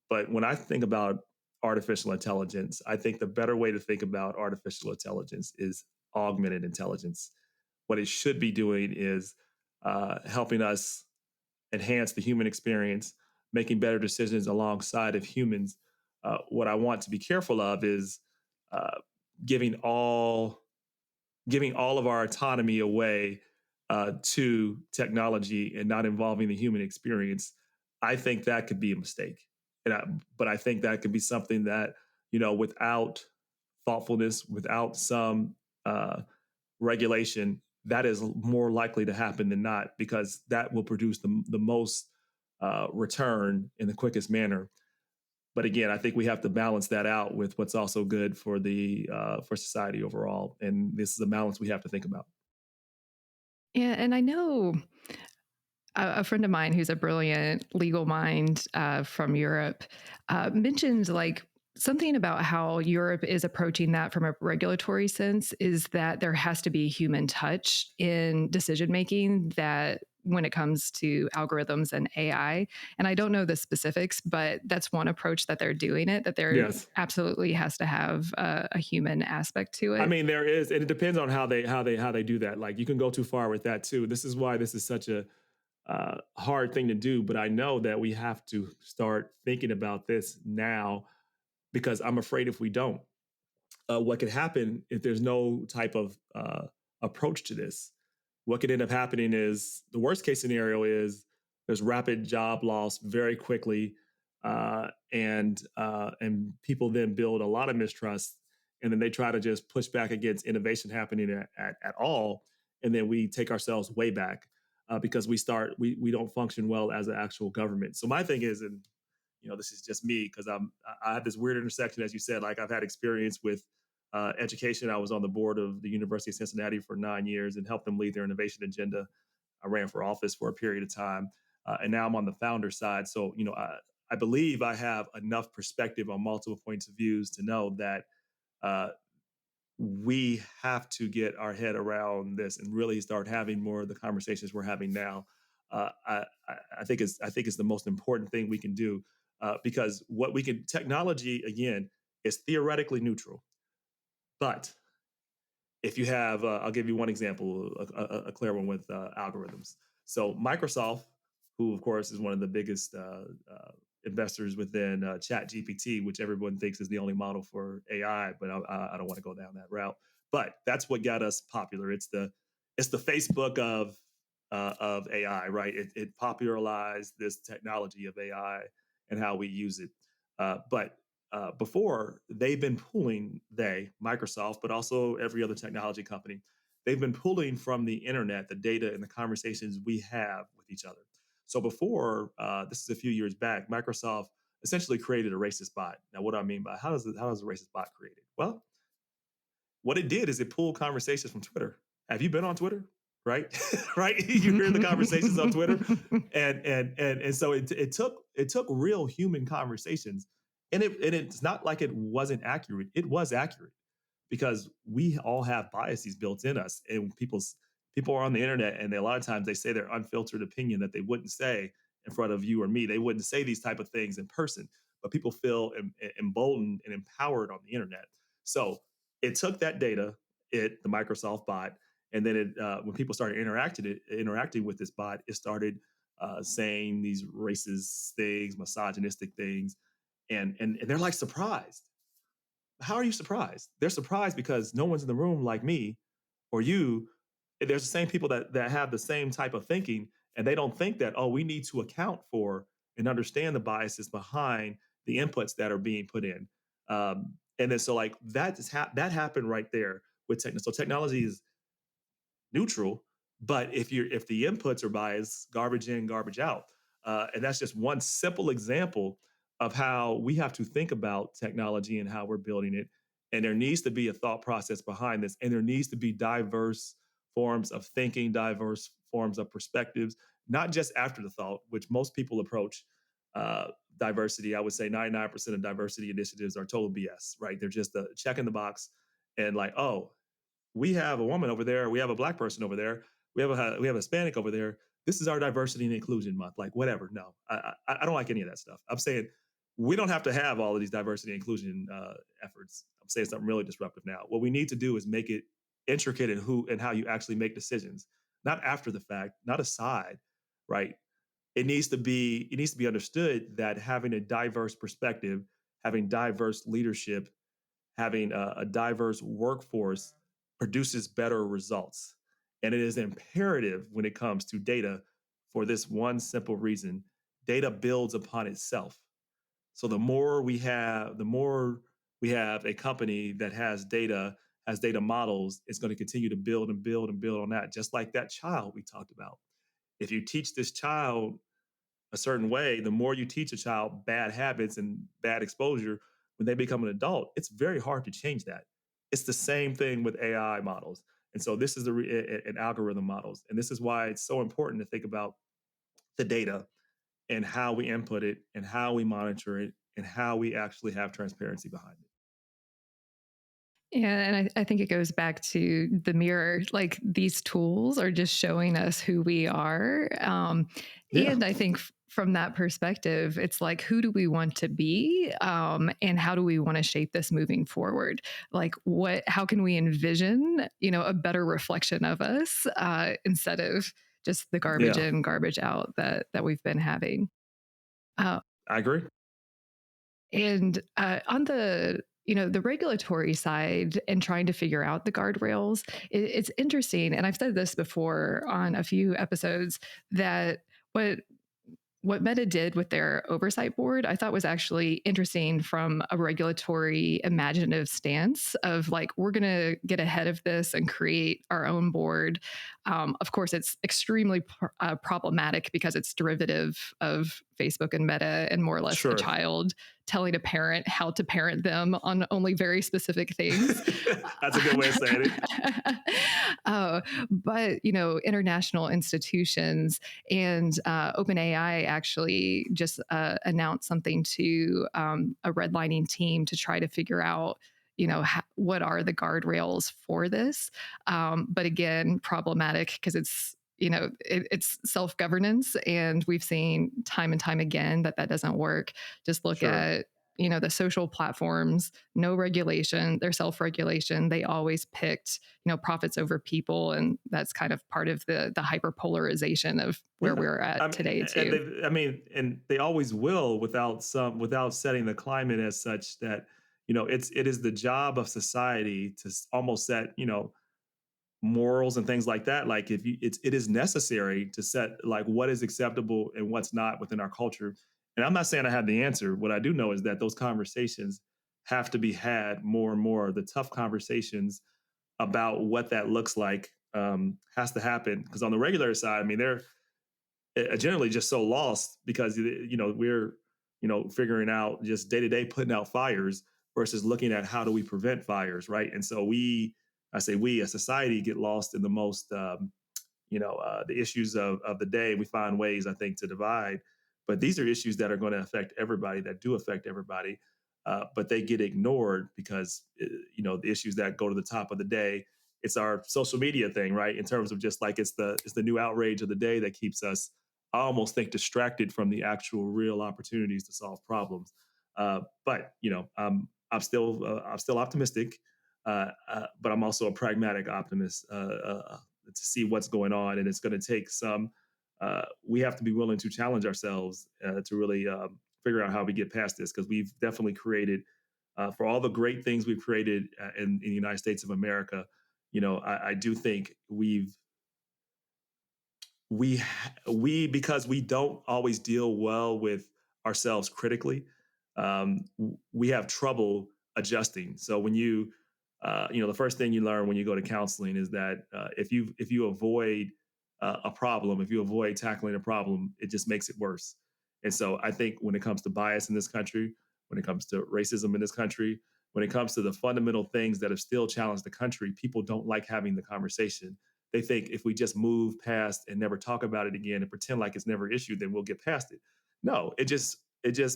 But when I think about artificial intelligence, I think the better way to think about artificial intelligence is augmented intelligence. What it should be doing is helping us enhance the human experience, making better decisions alongside of humans. What I want to be careful of is uh, giving all giving all of our autonomy away to technology and not involving the human experience. I think that could be a mistake, but I think that could be something that without thoughtfulness, without some regulation, that is more likely to happen than not, because that will produce the most return in the quickest manner. But again, I think we have to balance that out with what's also good for the for society overall, and this is a balance we have to think about. Yeah. And I know a friend of mine who's a brilliant legal mind from Europe mentioned like something about how Europe is approaching that from a regulatory sense is that there has to be human touch in decision making that when it comes to algorithms and AI. And I don't know the specifics, but that's one approach that they're doing it, that there Yes, absolutely has to have a human aspect to I it. mean there is, and it depends on how they do that. Like you can go too far with that too. This is why this is such a hard thing to do. But I know that we have to start thinking about this now, because I'm afraid if we don't, what could happen if there's no type of approach to this. What could end up happening is the worst case scenario is there's rapid job loss very quickly, and people then build a lot of mistrust, and then they try to just push back against innovation happening at all, and then we take ourselves way back because we don't function well as an actual government. So my thing is, and this is just me because I have this weird intersection, as you said. Like I've had experience with education. I was on the board of the University of Cincinnati for 9 years and helped them lead their innovation agenda. I ran for office for a period of time, and now I'm on the founder side. So I believe I have enough perspective on multiple points of views to know that uh, we have to get our head around this and really start having more of the conversations we're having now. I think it's the most important thing we can do, because what we can technology again is theoretically neutral, but if you have, I'll give you one example, a clear one with algorithms. So Microsoft, who of course is one of the biggest investors within Chat GPT, which everyone thinks is the only model for AI, but I don't want to go down that route. But that's what got us popular. It's the Facebook of AI, right? It popularized this technology of AI and how we use it. But before they've been pulling Microsoft, but also every other technology company, they've been pulling from the internet the data and the conversations we have with each other. So before, this is a few years back, Microsoft essentially created a racist bot. Now, what do I mean by how does a racist bot created? Well, what it did is it pulled conversations from Twitter. Have you been on Twitter? Right, right. You hear the conversations on Twitter, and so it took real human conversations, and it's not like it wasn't accurate. It was accurate because we all have biases built in us, and people are on the internet, and a lot of times they say their unfiltered opinion that they wouldn't say in front of you or me. They wouldn't say these type of things in person, but people feel emboldened and empowered on the internet. So it took that data, the Microsoft bot, and then when people started interacting with this bot, it started saying these racist things, misogynistic things, and they're like surprised. How are you surprised? They're surprised because no one's in the room like me or you. There's the same people that have the same type of thinking, and they don't think that, oh, we need to account for and understand the biases behind the inputs that are being put in. And then so like that happened right there with technology. So technology is neutral, but if the inputs are biased, garbage in, garbage out, and that's just one simple example of how we have to think about technology and how we're building it. And there needs to be a thought process behind this, and there needs to be diverse forms of thinking, diverse forms of perspectives, not just after the thought, which most people approach diversity. I would say 99% of diversity initiatives are total BS, right? They're just a check in the box and like, oh, we have a woman over there, we have a black person over there, we have a Hispanic over there. This is our diversity and inclusion month. Like whatever. No, I don't like any of that stuff. I'm saying we don't have to have all of these diversity and inclusion efforts. I'm saying something really disruptive now. What we need to do is make it intricate in who and how you actually make decisions, not after the fact, not aside, right? It needs to be understood that having a diverse perspective, having diverse leadership, having a diverse workforce produces better results. And it is imperative when it comes to data for this one simple reason: data builds upon itself. So the more we have a company that has data models, it's going to continue to build and build and build on that. Just like that child we talked about. If you teach this child a certain way, the more you teach a child bad habits and bad exposure, when they become an adult, it's very hard to change that. It's the same thing with AI models. And so this is an algorithm models. And this is why it's so important to think about the data and how we input it and how we monitor it and how we actually have transparency behind it. Yeah, and I think it goes back to the mirror. Like these tools are just showing us who we are. Yeah, And I think from that perspective, it's like, who do we want to be? And how do we want to shape this moving forward? Like how can we envision, a better reflection of us instead of just the garbage yeah, in, garbage out that we've been having. Uh, I agree. and on the regulatory side and trying to figure out the guardrails, it's interesting. And I've said this before on a few episodes that what what Meta did with their oversight board, I thought was actually interesting from a regulatory imaginative stance of like, we're going to get ahead of this and create our own board. Of course, it's extremely problematic because it's derivative of Facebook and Meta and more or less a Sure. child telling a parent how to parent them on only very specific things. That's a good way of saying it. uh, but international institutions and OpenAI actually just announced something to a redlining team to try to figure out what are the guardrails for this. But again, problematic because it's self-governance, and we've seen time and time again that doesn't work. Just look Sure. at the social platforms, no regulation, their self-regulation. They always picked profits over people, and that's kind of part of the hyperpolarization of where Yeah. we're I at mean, today and too. and they always will without setting the climate as such that it is the job of society to almost set morals and things like that. Like if you it is necessary to set like what is acceptable and what's not within our culture. And I'm not saying I have the answer. What I do know is that those conversations have to be had more and more. The tough conversations about what that looks like has to happen because on the regular side, I mean, they're generally just so lost because we're figuring out just day to day putting out fires versus looking at how do we prevent fires, right? And so I say we as society get lost in the most the issues of the day. We find ways, I think, to divide, but these are issues that are going to affect everybody, that do affect everybody, but they get ignored because the issues that go to the top of the day. It's our social media thing, right? In terms of just like it's the new outrage of the day that keeps us, I almost think, distracted from the actual real opportunities to solve problems. But I'm still optimistic, but I'm also a pragmatic optimist. To see what's going on, and it's going to take some. We have to be willing to challenge ourselves to really figure out how we get past this because we've definitely created, for all the great things we've created in the United States of America. I do think we because we don't always deal well with ourselves critically. we have trouble adjusting. So when the first thing you learn when you go to counseling is that if you avoid a problem, if you avoid tackling a problem, it just makes it worse. And so I think when it comes to bias in this country, when it comes to racism in this country, when it comes to the fundamental things that have still challenged the country, people don't like having the conversation. They think if we just move past and never talk about it again and pretend like it's never issued, then we'll get past it. No, it just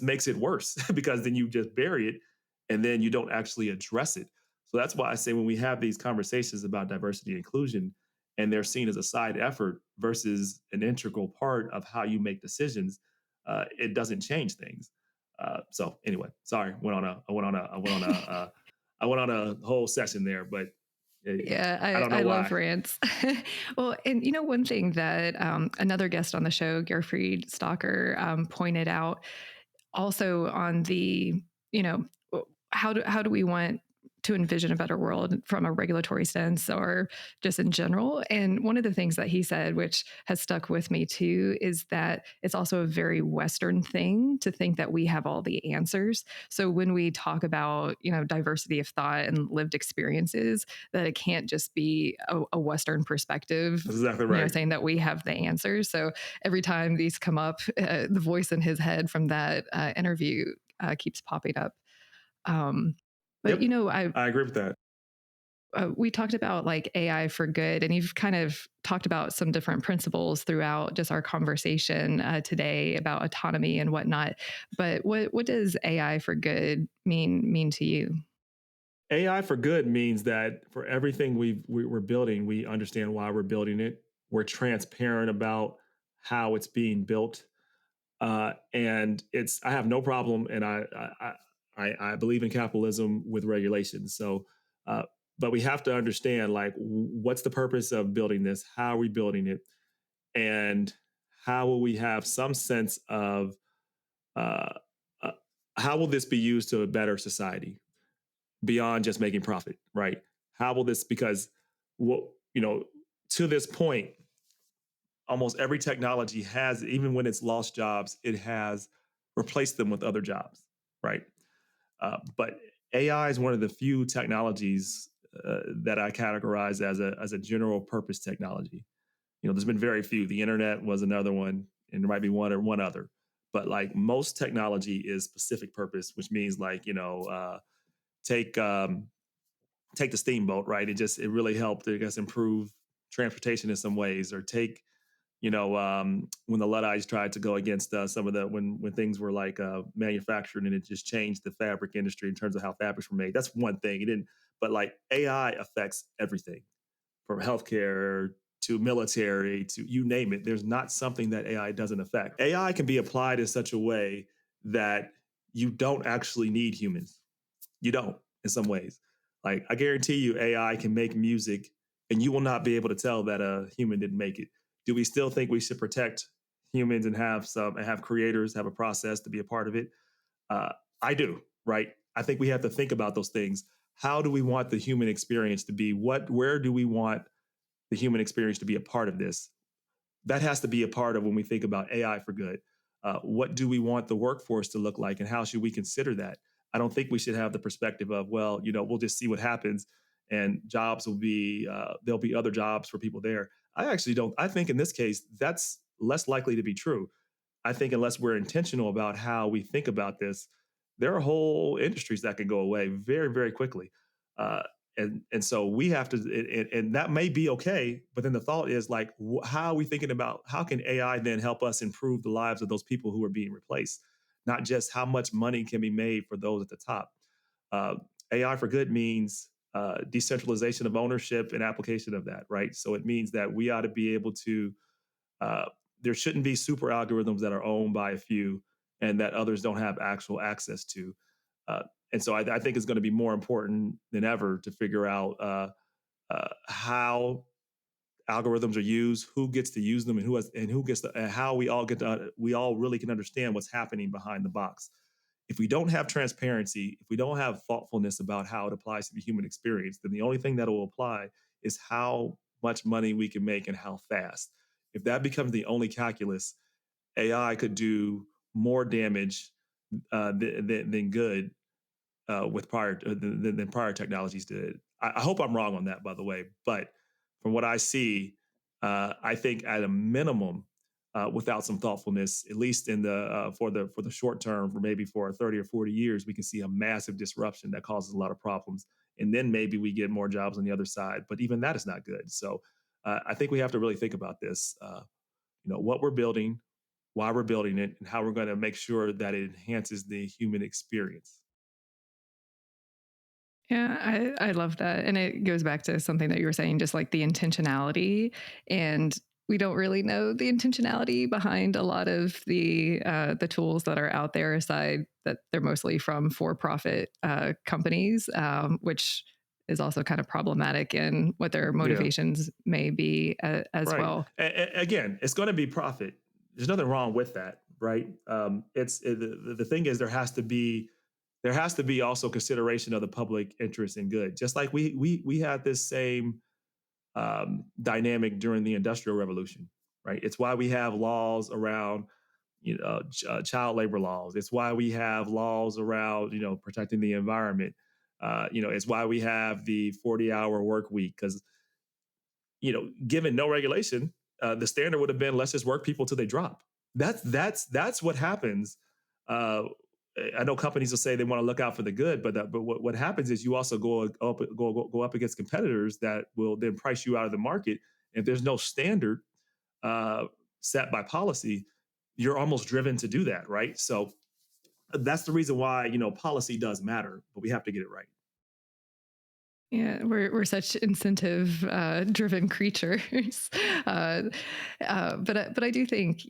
makes it worse because then you just bury it and then you don't actually address it. So that's why I say when we have these conversations about diversity and inclusion and they're seen as a side effort versus an integral part of how you make decisions, it doesn't change things. So anyway, sorry, I went on a whole session there, but Yeah, I don't know I love why. rants. Well, and one thing that another guest on the show, Gerfried Stalker, pointed out also on the, you know, how do we want to envision a better world from a regulatory sense or just in general? And one of the things that he said, which has stuck with me too, is that it's also a very Western thing to think that we have all the answers. So when we talk about, diversity of thought and lived experiences, that it can't just be a Western perspective, That's exactly right. saying that we have the answers. So every time these come up, the voice in his head from that interview keeps popping up. Um, but Yep, I agree with that. we talked about like AI for good, and you've kind of talked about some different principles throughout just our conversation today about autonomy and whatnot. But what does AI for good mean to you? AI for good means that for everything we're building, we understand why we're building it. We're transparent about how it's being built, and it's. I have no problem, and I believe in capitalism with regulations. So, uh, but we have to understand like what's the purpose of building this? How are we building it? And how will we have some sense of uh, uh, how will this be used to a better society? Beyond just making profit, right? How will this, because what, you know, to this point, almost every technology has, even when it's lost jobs, it has replaced them with other jobs, right? But AI is one of the few technologies that I categorize as a general purpose technology. There's been very few. The internet was another one, and there might be one or one other. But like most technology is specific purpose, which means like take take the steamboat, right? It really helped, I guess, improve transportation in some ways, or take, when the Luddites tried to go against some of the when things were like manufactured, and it just changed the fabric industry in terms of how fabrics were made. That's one thing. It didn't, but like AI affects everything from healthcare to military to you name it. There's not something that AI doesn't affect. AI can be applied in such a way that you don't actually need humans. You don't in some ways. Like I guarantee you, AI can make music, and you will not be able to tell that a human didn't make it. Do we still think we should protect humans and have creators have a process to be a part of it? Uh, I do, right? I think we have to think about those things. How do we want the human experience to be? Where do we want the human experience to be a part of this? That has to be a part of when we think about AI for good. What do we want the workforce to look like, and how should we consider that? I don't think we should have the perspective of, well, we'll just see what happens, and jobs will be there'll be other jobs for people there. I actually don't. I think in this case that's less likely to be true. I think unless we're intentional about how we think about this, there are whole industries that can go away very, very quickly. Uh, and so we have to, and that may be okay. But then the thought is like, how are we thinking about how can AI then help us improve the lives of those people who are being replaced, not just how much money can be made for those at the top. Uh, AI for good means decentralization of ownership and application of that, right? So it means that we ought to be able to uh, there shouldn't be super algorithms that are owned by a few and that others don't have actual access to. Uh, and so I think it's going to be more important than ever to figure out how algorithms are used, who gets to use them, and who gets to, and how we all really can understand what's happening behind the box. If we don't have transparency, if we don't have thoughtfulness about how it applies to the human experience, then the only thing that will apply is how much money we can make and how fast. If that becomes the only calculus, AI could do more damage than good with prior than prior technologies did. I hope I'm wrong on that, by the way. But from what I see, I think at a minimum, without some thoughtfulness, at least in the for the short term, for maybe for 30 or 40 years, we can see a massive disruption that causes a lot of problems, and then maybe we get more jobs on the other side. But even that is not good. So I think we have to really think about this. What we're building, why we're building it, and how we're going to make sure that it enhances the human experience. Yeah, I love that. And it goes back to something that you were saying, just like the intentionality. And we don't really know the intentionality behind a lot of the tools that are out there, aside that they're mostly from for-profit companies, which is also kind of problematic in what their Yeah. motivations may be as Right. well. Again, it's going to be profit. There's nothing wrong with that, right? The thing is there has to be also consideration of the public interest and good. Just like we had this same dynamic during the Industrial Revolution, right? It's why we have laws around child labor laws. It's why we have laws around protecting the environment. It's why we have the 40-hour work week because given no regulation, the standard would have been let's just work people till they drop. That's what happens. Uh, I know companies will say they want to look out for the good, but what happens is you also go up against competitors that will then price you out of the market. If there's no standard uh, set by policy, you're almost driven to do that, right? So that's the reason why policy does matter, but we have to get it right. Yeah, we're such incentive driven creatures, uh, but I do think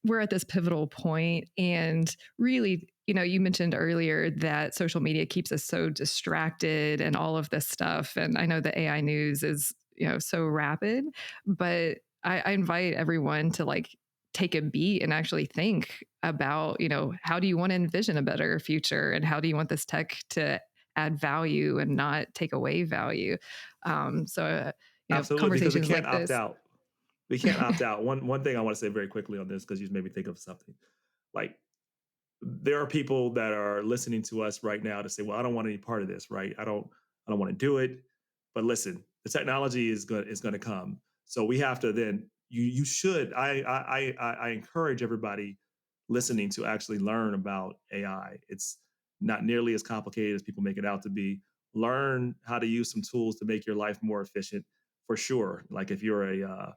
we're at this pivotal point, and really, you mentioned earlier that social media keeps us so distracted and all of this stuff, and I know the AI news is so rapid, but I invite everyone to like take a beat and actually think about how do you want to envision a better future, and how do you want this tech to add value and not take away value. Absolutely, because we Conversations can't like opt this. out. We can't opt out. One thing I want to say very quickly on this because you just made me think of something. Like there are people that are listening to us right now to say, "Well, I don't want any part of this, right? I don't want to do it." But listen, the technology is going to come, so we have to then. You should. I encourage everybody listening to actually learn about AI. It's not nearly as complicated as people make it out to be. Learn how to use some tools to make your life more efficient, for sure. Like if you're a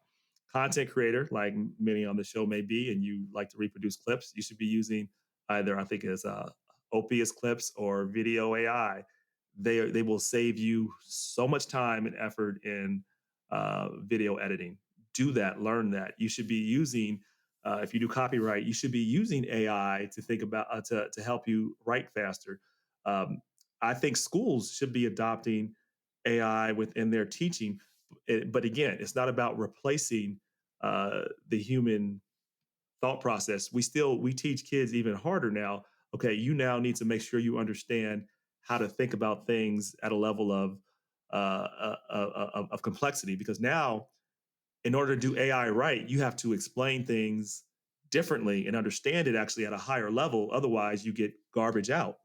content creator, like many on the show may be, and you like to reproduce clips, you should be using either I think is Opius clips or video AI. They will save you so much time and effort in video editing. Do that, learn that. You should be using if you do copyright, you should be using AI to think about to help you write faster. Um, I think schools should be adopting AI within their teaching, but again, it's not about replacing the human thought process. We teach kids even harder now. Okay, you now need to make sure you understand how to think about things at a level of complexity because now in order to do AI right, you have to explain things differently and understand it actually at a higher level. Otherwise, you get garbage out.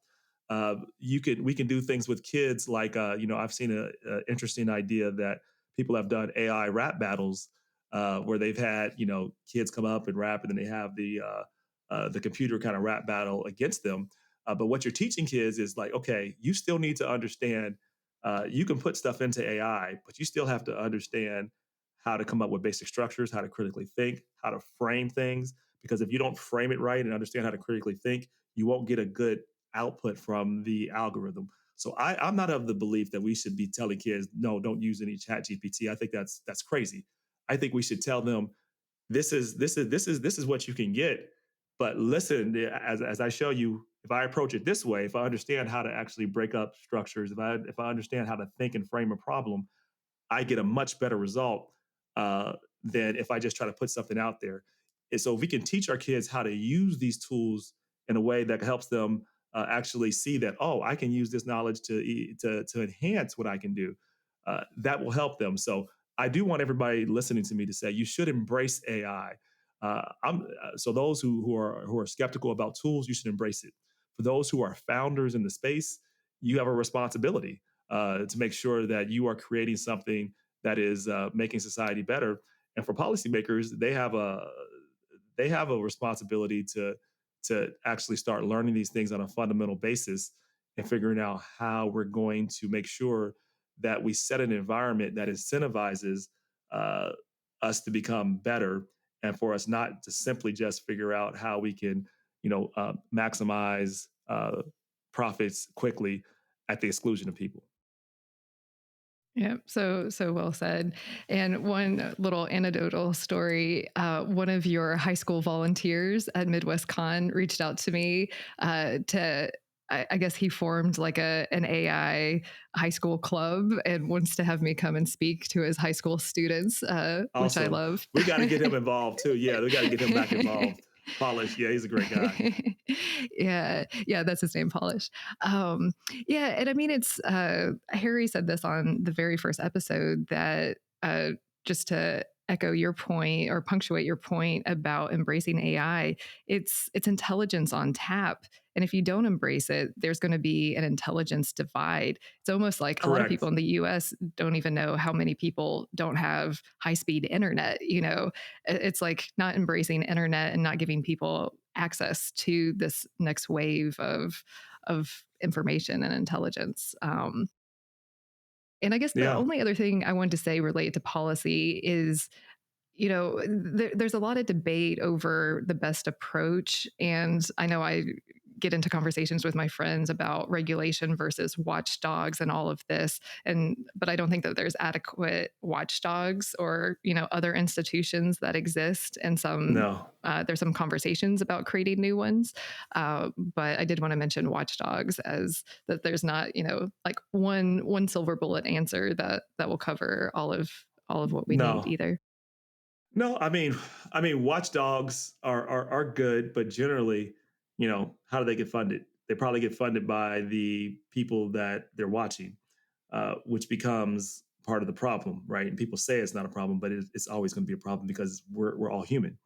We can do things with kids like I've seen a interesting idea that people have done AI rap battles where they've had kids come up and rap, and then they have the computer kind of rap battle against them. But what you're teaching kids is like, okay, you still need to understand. You can put stuff into AI, but you still have to understand how to come up with basic structures, how to critically think, how to frame things. Because if you don't frame it right and understand how to critically think, you won't get a good output from the algorithm. So I'm not of the belief that we should be telling kids, no, don't use any chat GPT. I think that's crazy. I think we should tell them this is what you can get. But listen, as I show you, if I approach it this way, if I understand how to actually break up structures, if I understand how to think and frame a problem, I get a much better result than if I just try to put something out there. And so if we can teach our kids how to use these tools in a way that helps them actually see that, oh, I can use this knowledge to enhance what I can do, that will help them. So I do want everybody listening to me to say you should embrace AI. So those who are skeptical about tools, you should embrace it. For those who are founders in the space, you have a responsibility to make sure that you are creating something that is making society better. And for policymakers, they have a responsibility to actually start learning these things on a fundamental basis and figuring out how we're going to make sure that we set an environment that incentivizes uh, us to become better, and for us not to simply just figure out how we can, maximize profits quickly at the exclusion of people. Yeah, so well said. And one little anecdotal story: one of your high school volunteers at MidwestCon reached out to me to. I guess he formed like an AI high school club and wants to have me come and speak to his high school students, which I Awesome. love. We got to get him involved too. Yeah, we got to get him back involved. Polish. Yeah, he's a great guy. Yeah, that's his name, Polish. Um, yeah, and I mean, it's Harry said this on the very first episode that just to echo your point or punctuate your point about embracing AI, it's intelligence on tap. And if you don't embrace it, there's going to be an intelligence divide. It's almost like a lot of people Correct. in the US don't even know how many people don't have high speed internet. It's like not embracing internet and not giving people access to this next wave of information and intelligence. And I guess the Yeah. only other thing I wanted to say related to policy is, there's a lot of debate over the best approach. And I know I get into conversations with my friends about regulation versus watchdogs and all of this. But I don't think that there's adequate watchdogs or, other institutions that exist. And No. there's some conversations about creating new ones. But I did want to mention watchdogs as that there's not, like one silver bullet answer that will cover all of what we need No. either. No, I mean, watchdogs are good, but generally, how do they get funded? They probably get funded by the people that they're watching, which becomes part of the problem, right? And people say it's not a problem, but it's always going to be a problem because we're all human.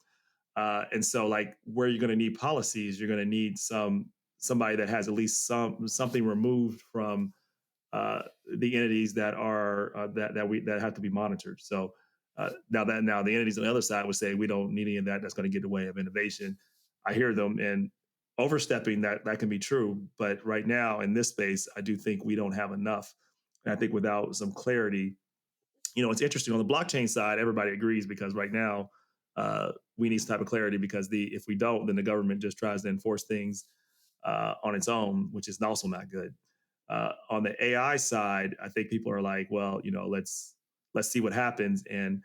And so, like, where you're going to need policies, you're going to need somebody that has at least something removed from the entities that are that have to be monitored. So now the entities on the other side would say we don't need any of that. That's going to get in the way of innovation. I hear them, and overstepping that can be true, but right now in this space, I do think we don't have enough. And I think without some clarity, it's interesting on the blockchain side. Everybody agrees because right now we need some type of clarity because the if we don't, then the government just tries to enforce things on its own, which is also not good. On the AI side, I think people are like, well, let's see what happens, and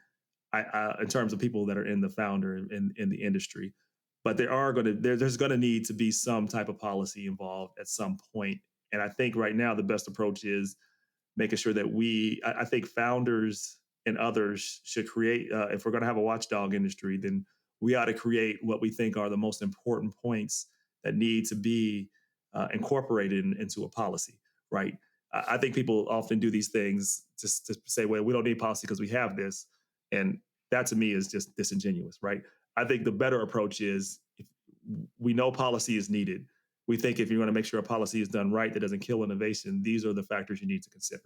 in terms of people that are in the founder in the industry, but there's going to need to be some type of policy involved at some point, and I think right now the best approach is making sure that I think founders and others should create, if we're going to have a watchdog industry, then we ought to create what we think are the most important points that need to be incorporated into a policy, right? I think people often do these things just to say, well, we don't need policy because we have this. And that to me is just disingenuous, right? I think the better approach is if we know policy is needed, we think if you're going to make sure a policy is done right that doesn't kill innovation, these are the factors you need to consider.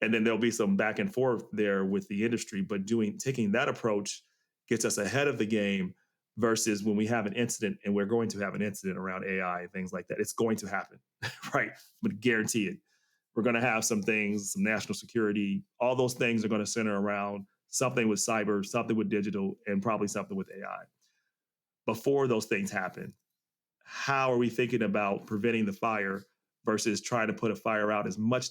And then there'll be some back and forth there with the industry, but taking that approach gets us ahead of the game versus when we have an incident, and we're going to have an incident around AI and things like that. It's going to happen, right? But guarantee it. We're going to have some things, some national security, all those things are going to center around something with cyber, something with digital, and probably something with AI. Before those things happen, how are we thinking about preventing the fire versus trying to put a fire out is much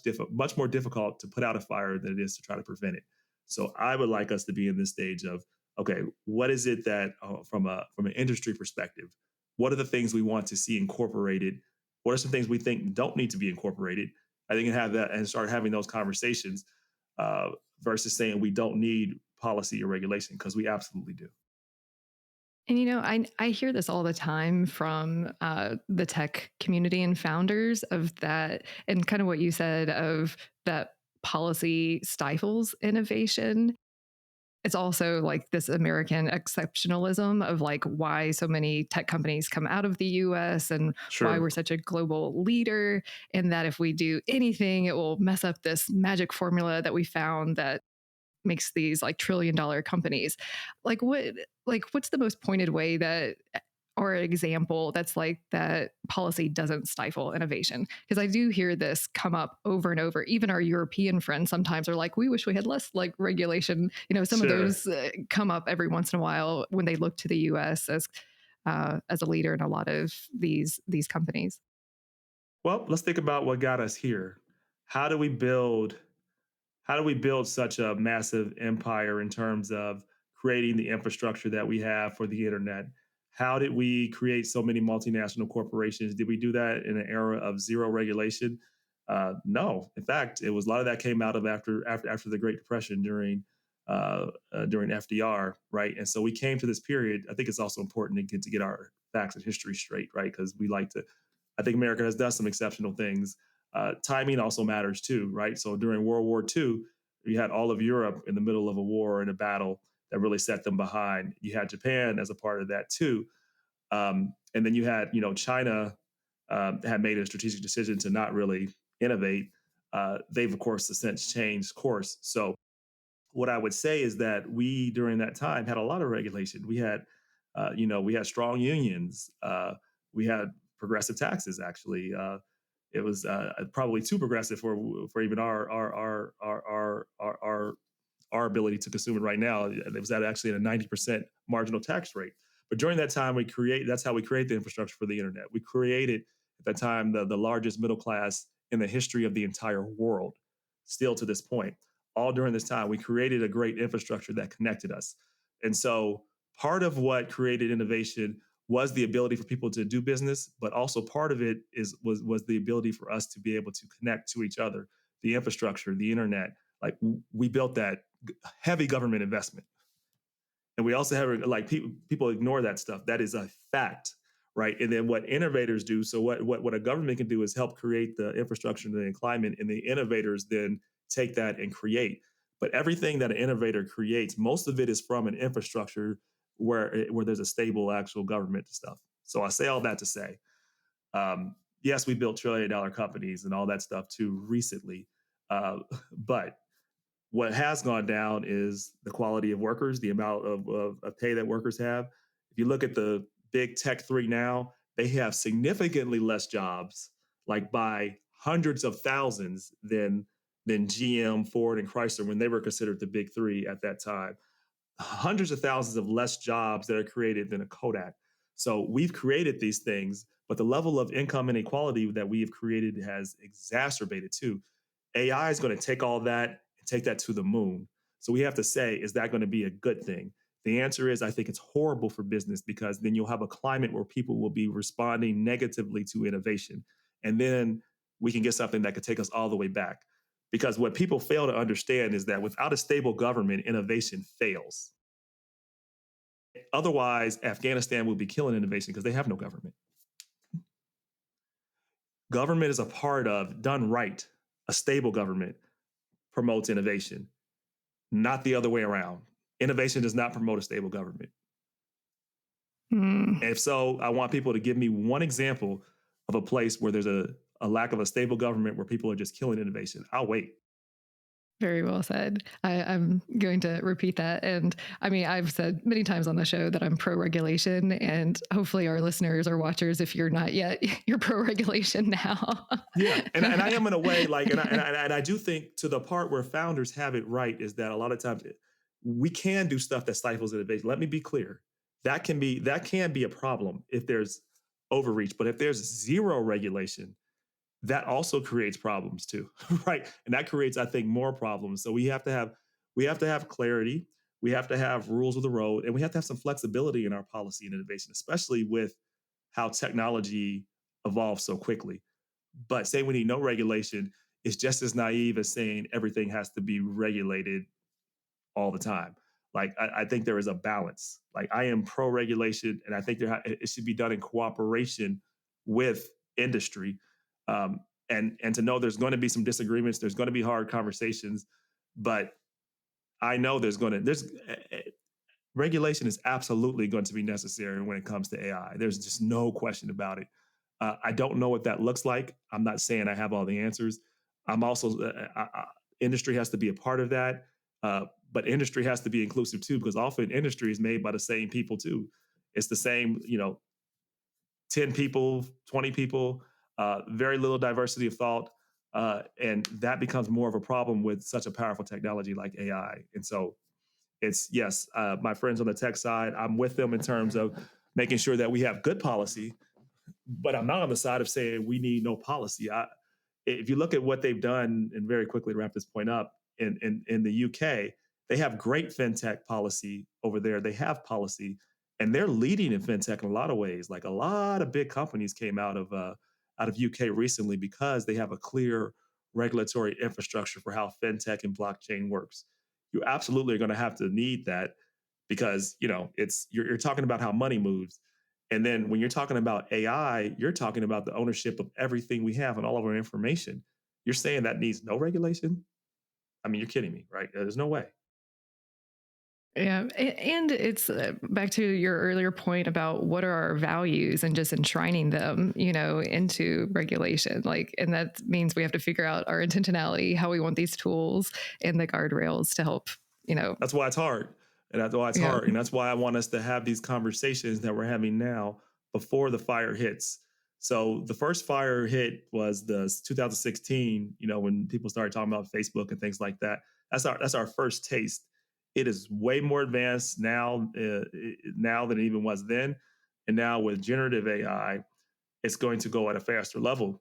more difficult to put out a fire than it is to try to prevent it. So I would like us to be in this stage of, okay, what is it that from an industry perspective, what are the things we want to see incorporated? What are some things we think don't need to be incorporated? I think and have that and start having those conversations uh, versus saying we don't need policy or regulation because we absolutely do. And I hear this all the time from the tech community and founders of that, and kind of what you said of that policy stifles innovation. it's also like this American exceptionalism of like why so many tech companies come out of the US and why Sure. we're such a global leader, and that if we do anything, it will mess up this magic formula that we found that makes these like $1 trillion companies. Like what's the most pointed way that or example that's like that policy doesn't stifle innovation? Because I do hear this come up over and over. Even our European friends sometimes are like, we wish we had less like regulation. Some of Sure. those come up every once in a while when they look to the US as a leader in a lot of these companies. Well, let's think about what got us here. How do we build how do we build such a massive empire in terms of creating the infrastructure that we have for the internet? How did we create so many multinational corporations? Did we do that in an era of zero regulation? No. In fact, it was a lot of that came out of after the Great Depression during FDR, right? And so we came to this period. I think it's also important to get our facts and history straight, right? Because we like to I think America has done some exceptional things. Timing also matters too, right? So during World War II, you had all of Europe in the middle of a war and a battle that really set them behind. You had Japan as a part of that too, and then you had China had made a strategic decision to not really innovate. They've of course since changed course. So what I would say is that we during that time had a lot of regulation. We had strong unions. We had progressive taxes. Actually, it was probably too progressive for even our ability to consume it right now. It was at actually at a 90% marginal tax rate. But during that time, that's how we create the infrastructure for the internet. We created at that time the largest middle class in the history of the entire world, still to this point. All during this time, we created a great infrastructure that connected us. And so part of what created innovation was the ability for people to do business, but also part of it was the ability for us to be able to connect to each other, the infrastructure, the internet. Like we built that heavy government investment, and we also have like people ignore that stuff. That is a fact, right? And then what innovators do. So what a government can do is help create the infrastructure and the climate, and the innovators then take that and create. But everything that an innovator creates, most of it is from an infrastructure where there's a stable actual government stuff. So I say all that to say, yes, we built $1 trillion companies and all that stuff too recently, but what has gone down is the quality of workers, the amount of pay that workers have. If you look at the big tech three now, they have significantly less jobs, like by hundreds of thousands than GM, Ford, and Chrysler when they were considered the big three at that time. Hundreds of thousands of less jobs that are created than a Kodak. So we've created these things, but the level of income inequality that we have created has exacerbated too. AI is going to take all that and take that to the moon. So we have to say, is that going to be a good thing? The answer is, I think it's horrible for business because then you'll have a climate where people will be responding negatively to innovation. And then we can get something that could take us all the way back. Because what people fail to understand is that without a stable government, innovation fails. Otherwise, Afghanistan will be killing innovation because they have no government. Government is a part of, done right, a stable government promotes innovation, not the other way around. Innovation does not promote a stable government. Hmm. And if so, I want people to give me one example of a place where there's a lack of a stable government where people are just killing innovation. I'll wait. Very well said. I'm going to repeat that. And I mean, I've said many times on the show that I'm pro regulation, and hopefully our listeners or watchers, if you're not yet, you're pro regulation now. Yeah, and I am in a way like, and I do think to the part where founders have it right is that a lot of times we can do stuff that stifles innovation. Let me be clear, that can be a problem if there's overreach, but if there's zero regulation, that also creates problems too, right? And that creates, I think, more problems. So we have to have clarity, we have to have rules of the road, and we have to have some flexibility in our policy and innovation, especially with how technology evolves so quickly. But saying we need no regulation is just as naive as saying everything has to be regulated all the time. Like I think there is a balance. Like I am pro regulation, and I think it should be done in cooperation with industry, and to know there's going to be some disagreements, there's going to be hard conversations, but I know there's regulation is absolutely going to be necessary when it comes to AI. There's just no question about it. I don't know what that looks like. I'm not saying I have all the answers. I'm also industry has to be a part of that, but industry has to be inclusive too, because often industry is made by the same people too. It's the same, 10 people, 20 people, very little diversity of thought. And that becomes more of a problem with such a powerful technology like AI. And so it's, yes, my friends on the tech side, I'm with them in terms of making sure that we have good policy, but I'm not on the side of saying we need no policy. If you look at what they've done, and very quickly to wrap this point up, in the UK, they have great fintech policy over there. They have policy, and they're leading in fintech in a lot of ways. Like a lot of big companies came out of UK recently because they have a clear regulatory infrastructure for how fintech and blockchain works. You absolutely are going to have to need that because it's you're talking about how money moves. And then when you're talking about AI, you're talking about the ownership of everything we have and all of our information. You're saying that needs no regulation? I mean, you're kidding me, right? There's no way. Yeah, and it's back to your earlier point about what are our values and just enshrining them, into regulation. Like, and that means we have to figure out our intentionality, how we want these tools and the guardrails to help, you know, That's why it's hard. And that's why it's yeah. hard. And that's why I want us to have these conversations that we're having now before the fire hits. So the first fire hit was the 2016, when people started talking about Facebook and things like that. That's our first taste. It is way more advanced now than it even was then. And now with generative AI, it's going to go at a faster level.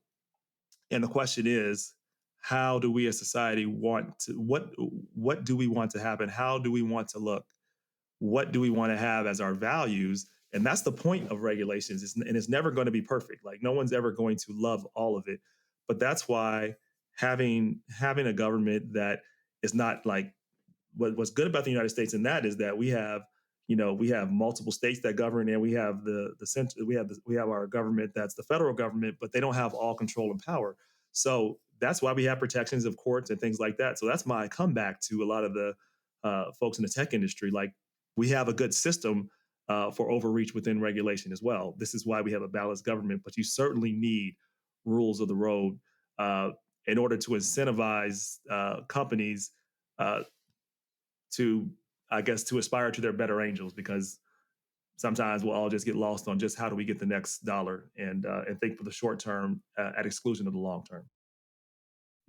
And the question is, how do we as society want to what do we want to happen? How do we want to look? What do we want to have as our values? And that's the point of regulations. And it's never going to be perfect. Like no one's ever going to love all of it. But that's why having a government that is not like what's good about the United States, and that is that we have multiple states that govern, and we have the center, we have our government that's the federal government, but they don't have all control and power. So that's why we have protections of courts and things like that. So that's my comeback to a lot of the folks in the tech industry. Like we have a good system for overreach within regulation as well. This is why we have a balanced government, but you certainly need rules of the road uh, in order to incentivize companies uh, to, I guess, to aspire to their better angels, because sometimes we'll all just get lost on just how do we get the next dollar and think for the short term at exclusion of the long term.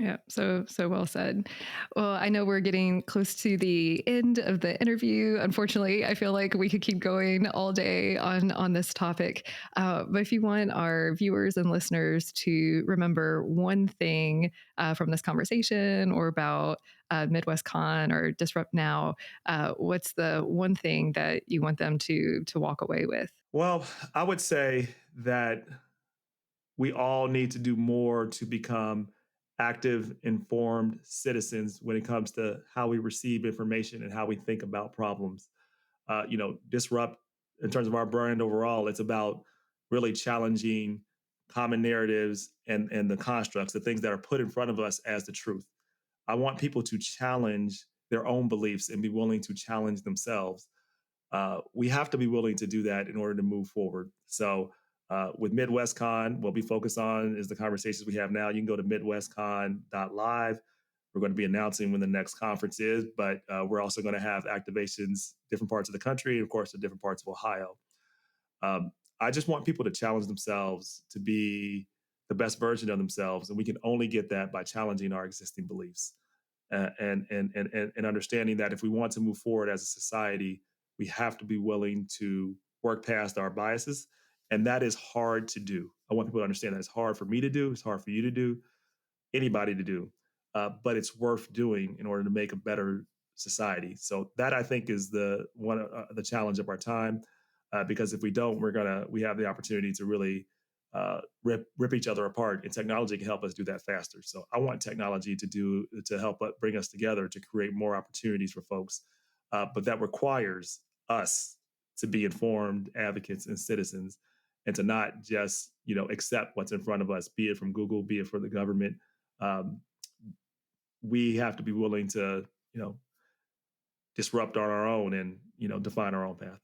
Yeah, so well said. Well, I know we're getting close to the end of the interview. Unfortunately, I feel like we could keep going all day on this topic. But if you want our viewers and listeners to remember one thing from this conversation or about MidwestCon or Disrupt Now, what's the one thing that you want them to walk away with? Well, I would say that we all need to do more to become active, informed citizens when it comes to how we receive information and how we think about problems. Disrupt in terms of our brand overall. It's about really challenging common narratives and the constructs, the things that are put in front of us as the truth. I want people to challenge their own beliefs and be willing to challenge themselves. We have to be willing to do that in order to move forward. So, with MidwestCon, what we focus on is the conversations we have now. You can go to midwestcon.live. We're going to be announcing when the next conference is, but we're also going to have activations different parts of the country, and of course, in different parts of Ohio. Um, I just want people to challenge themselves to be the best version of themselves, and we can only get that by challenging our existing beliefs and understanding that if we want to move forward as a society, we have to be willing to work past our biases, and that is hard to do. I want people to understand that it's hard for me to do, it's hard for you to do, anybody to do, but it's worth doing in order to make a better society. So that I think is the one the challenge of our time, because if we don't, we have the opportunity to really rip each other apart, and technology can help us do that faster. So I want technology to help bring us together to create more opportunities for folks, but that requires us to be informed advocates and citizens, and to not just accept what's in front of us, be it from Google, be it from the government. um, we have to be willing to, you know, disrupt on our own and, define our own path.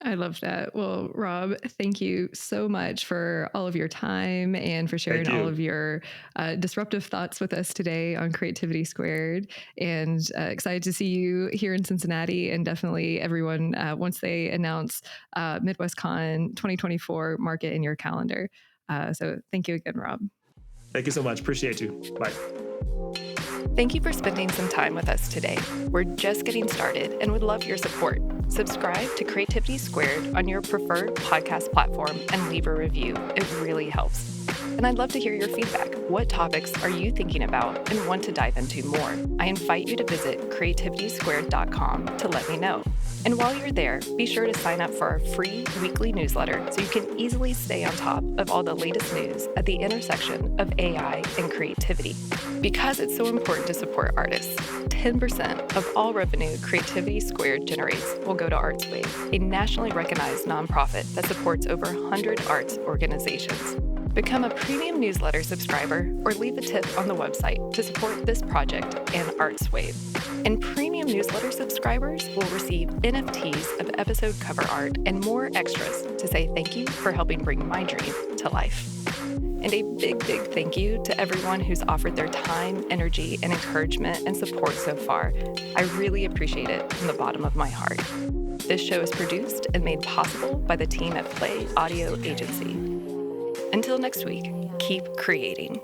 I love that. Well, Rob, thank you so much for all of your time and for sharing Thank all you. of your disruptive thoughts with us today on Creativity Squared. And excited to see you here in Cincinnati, and definitely everyone, once they announce MidwestCon 2024, mark it in your calendar. So thank you again, Rob. Thank you so much. Appreciate you. Bye. Thank you for spending some time with us today. We're just getting started and would love your support. Subscribe to Creativity Squared on your preferred podcast platform and leave a review. It really helps. And I'd love to hear your feedback. What topics are you thinking about and want to dive into more? I invite you to visit creativitysquared.com to let me know. And while you're there, be sure to sign up for our free weekly newsletter so you can easily stay on top of all the latest news at the intersection of AI and creativity. Because it's so important to support artists, 10% of all revenue Creativity Squared generates will go to ArtsWave, a nationally recognized nonprofit that supports over 100 arts organizations. Become a premium newsletter subscriber or leave a tip on the website to support this project and ArtsWave. And premium newsletter subscribers will receive NFTs of episode cover art and more extras to say thank you for helping bring my dream to life. And a big, big thank you to everyone who's offered their time, energy, and encouragement and support so far. I really appreciate it from the bottom of my heart. This show is produced and made possible by the team at Play Audio Agency. Until next week, keep creating.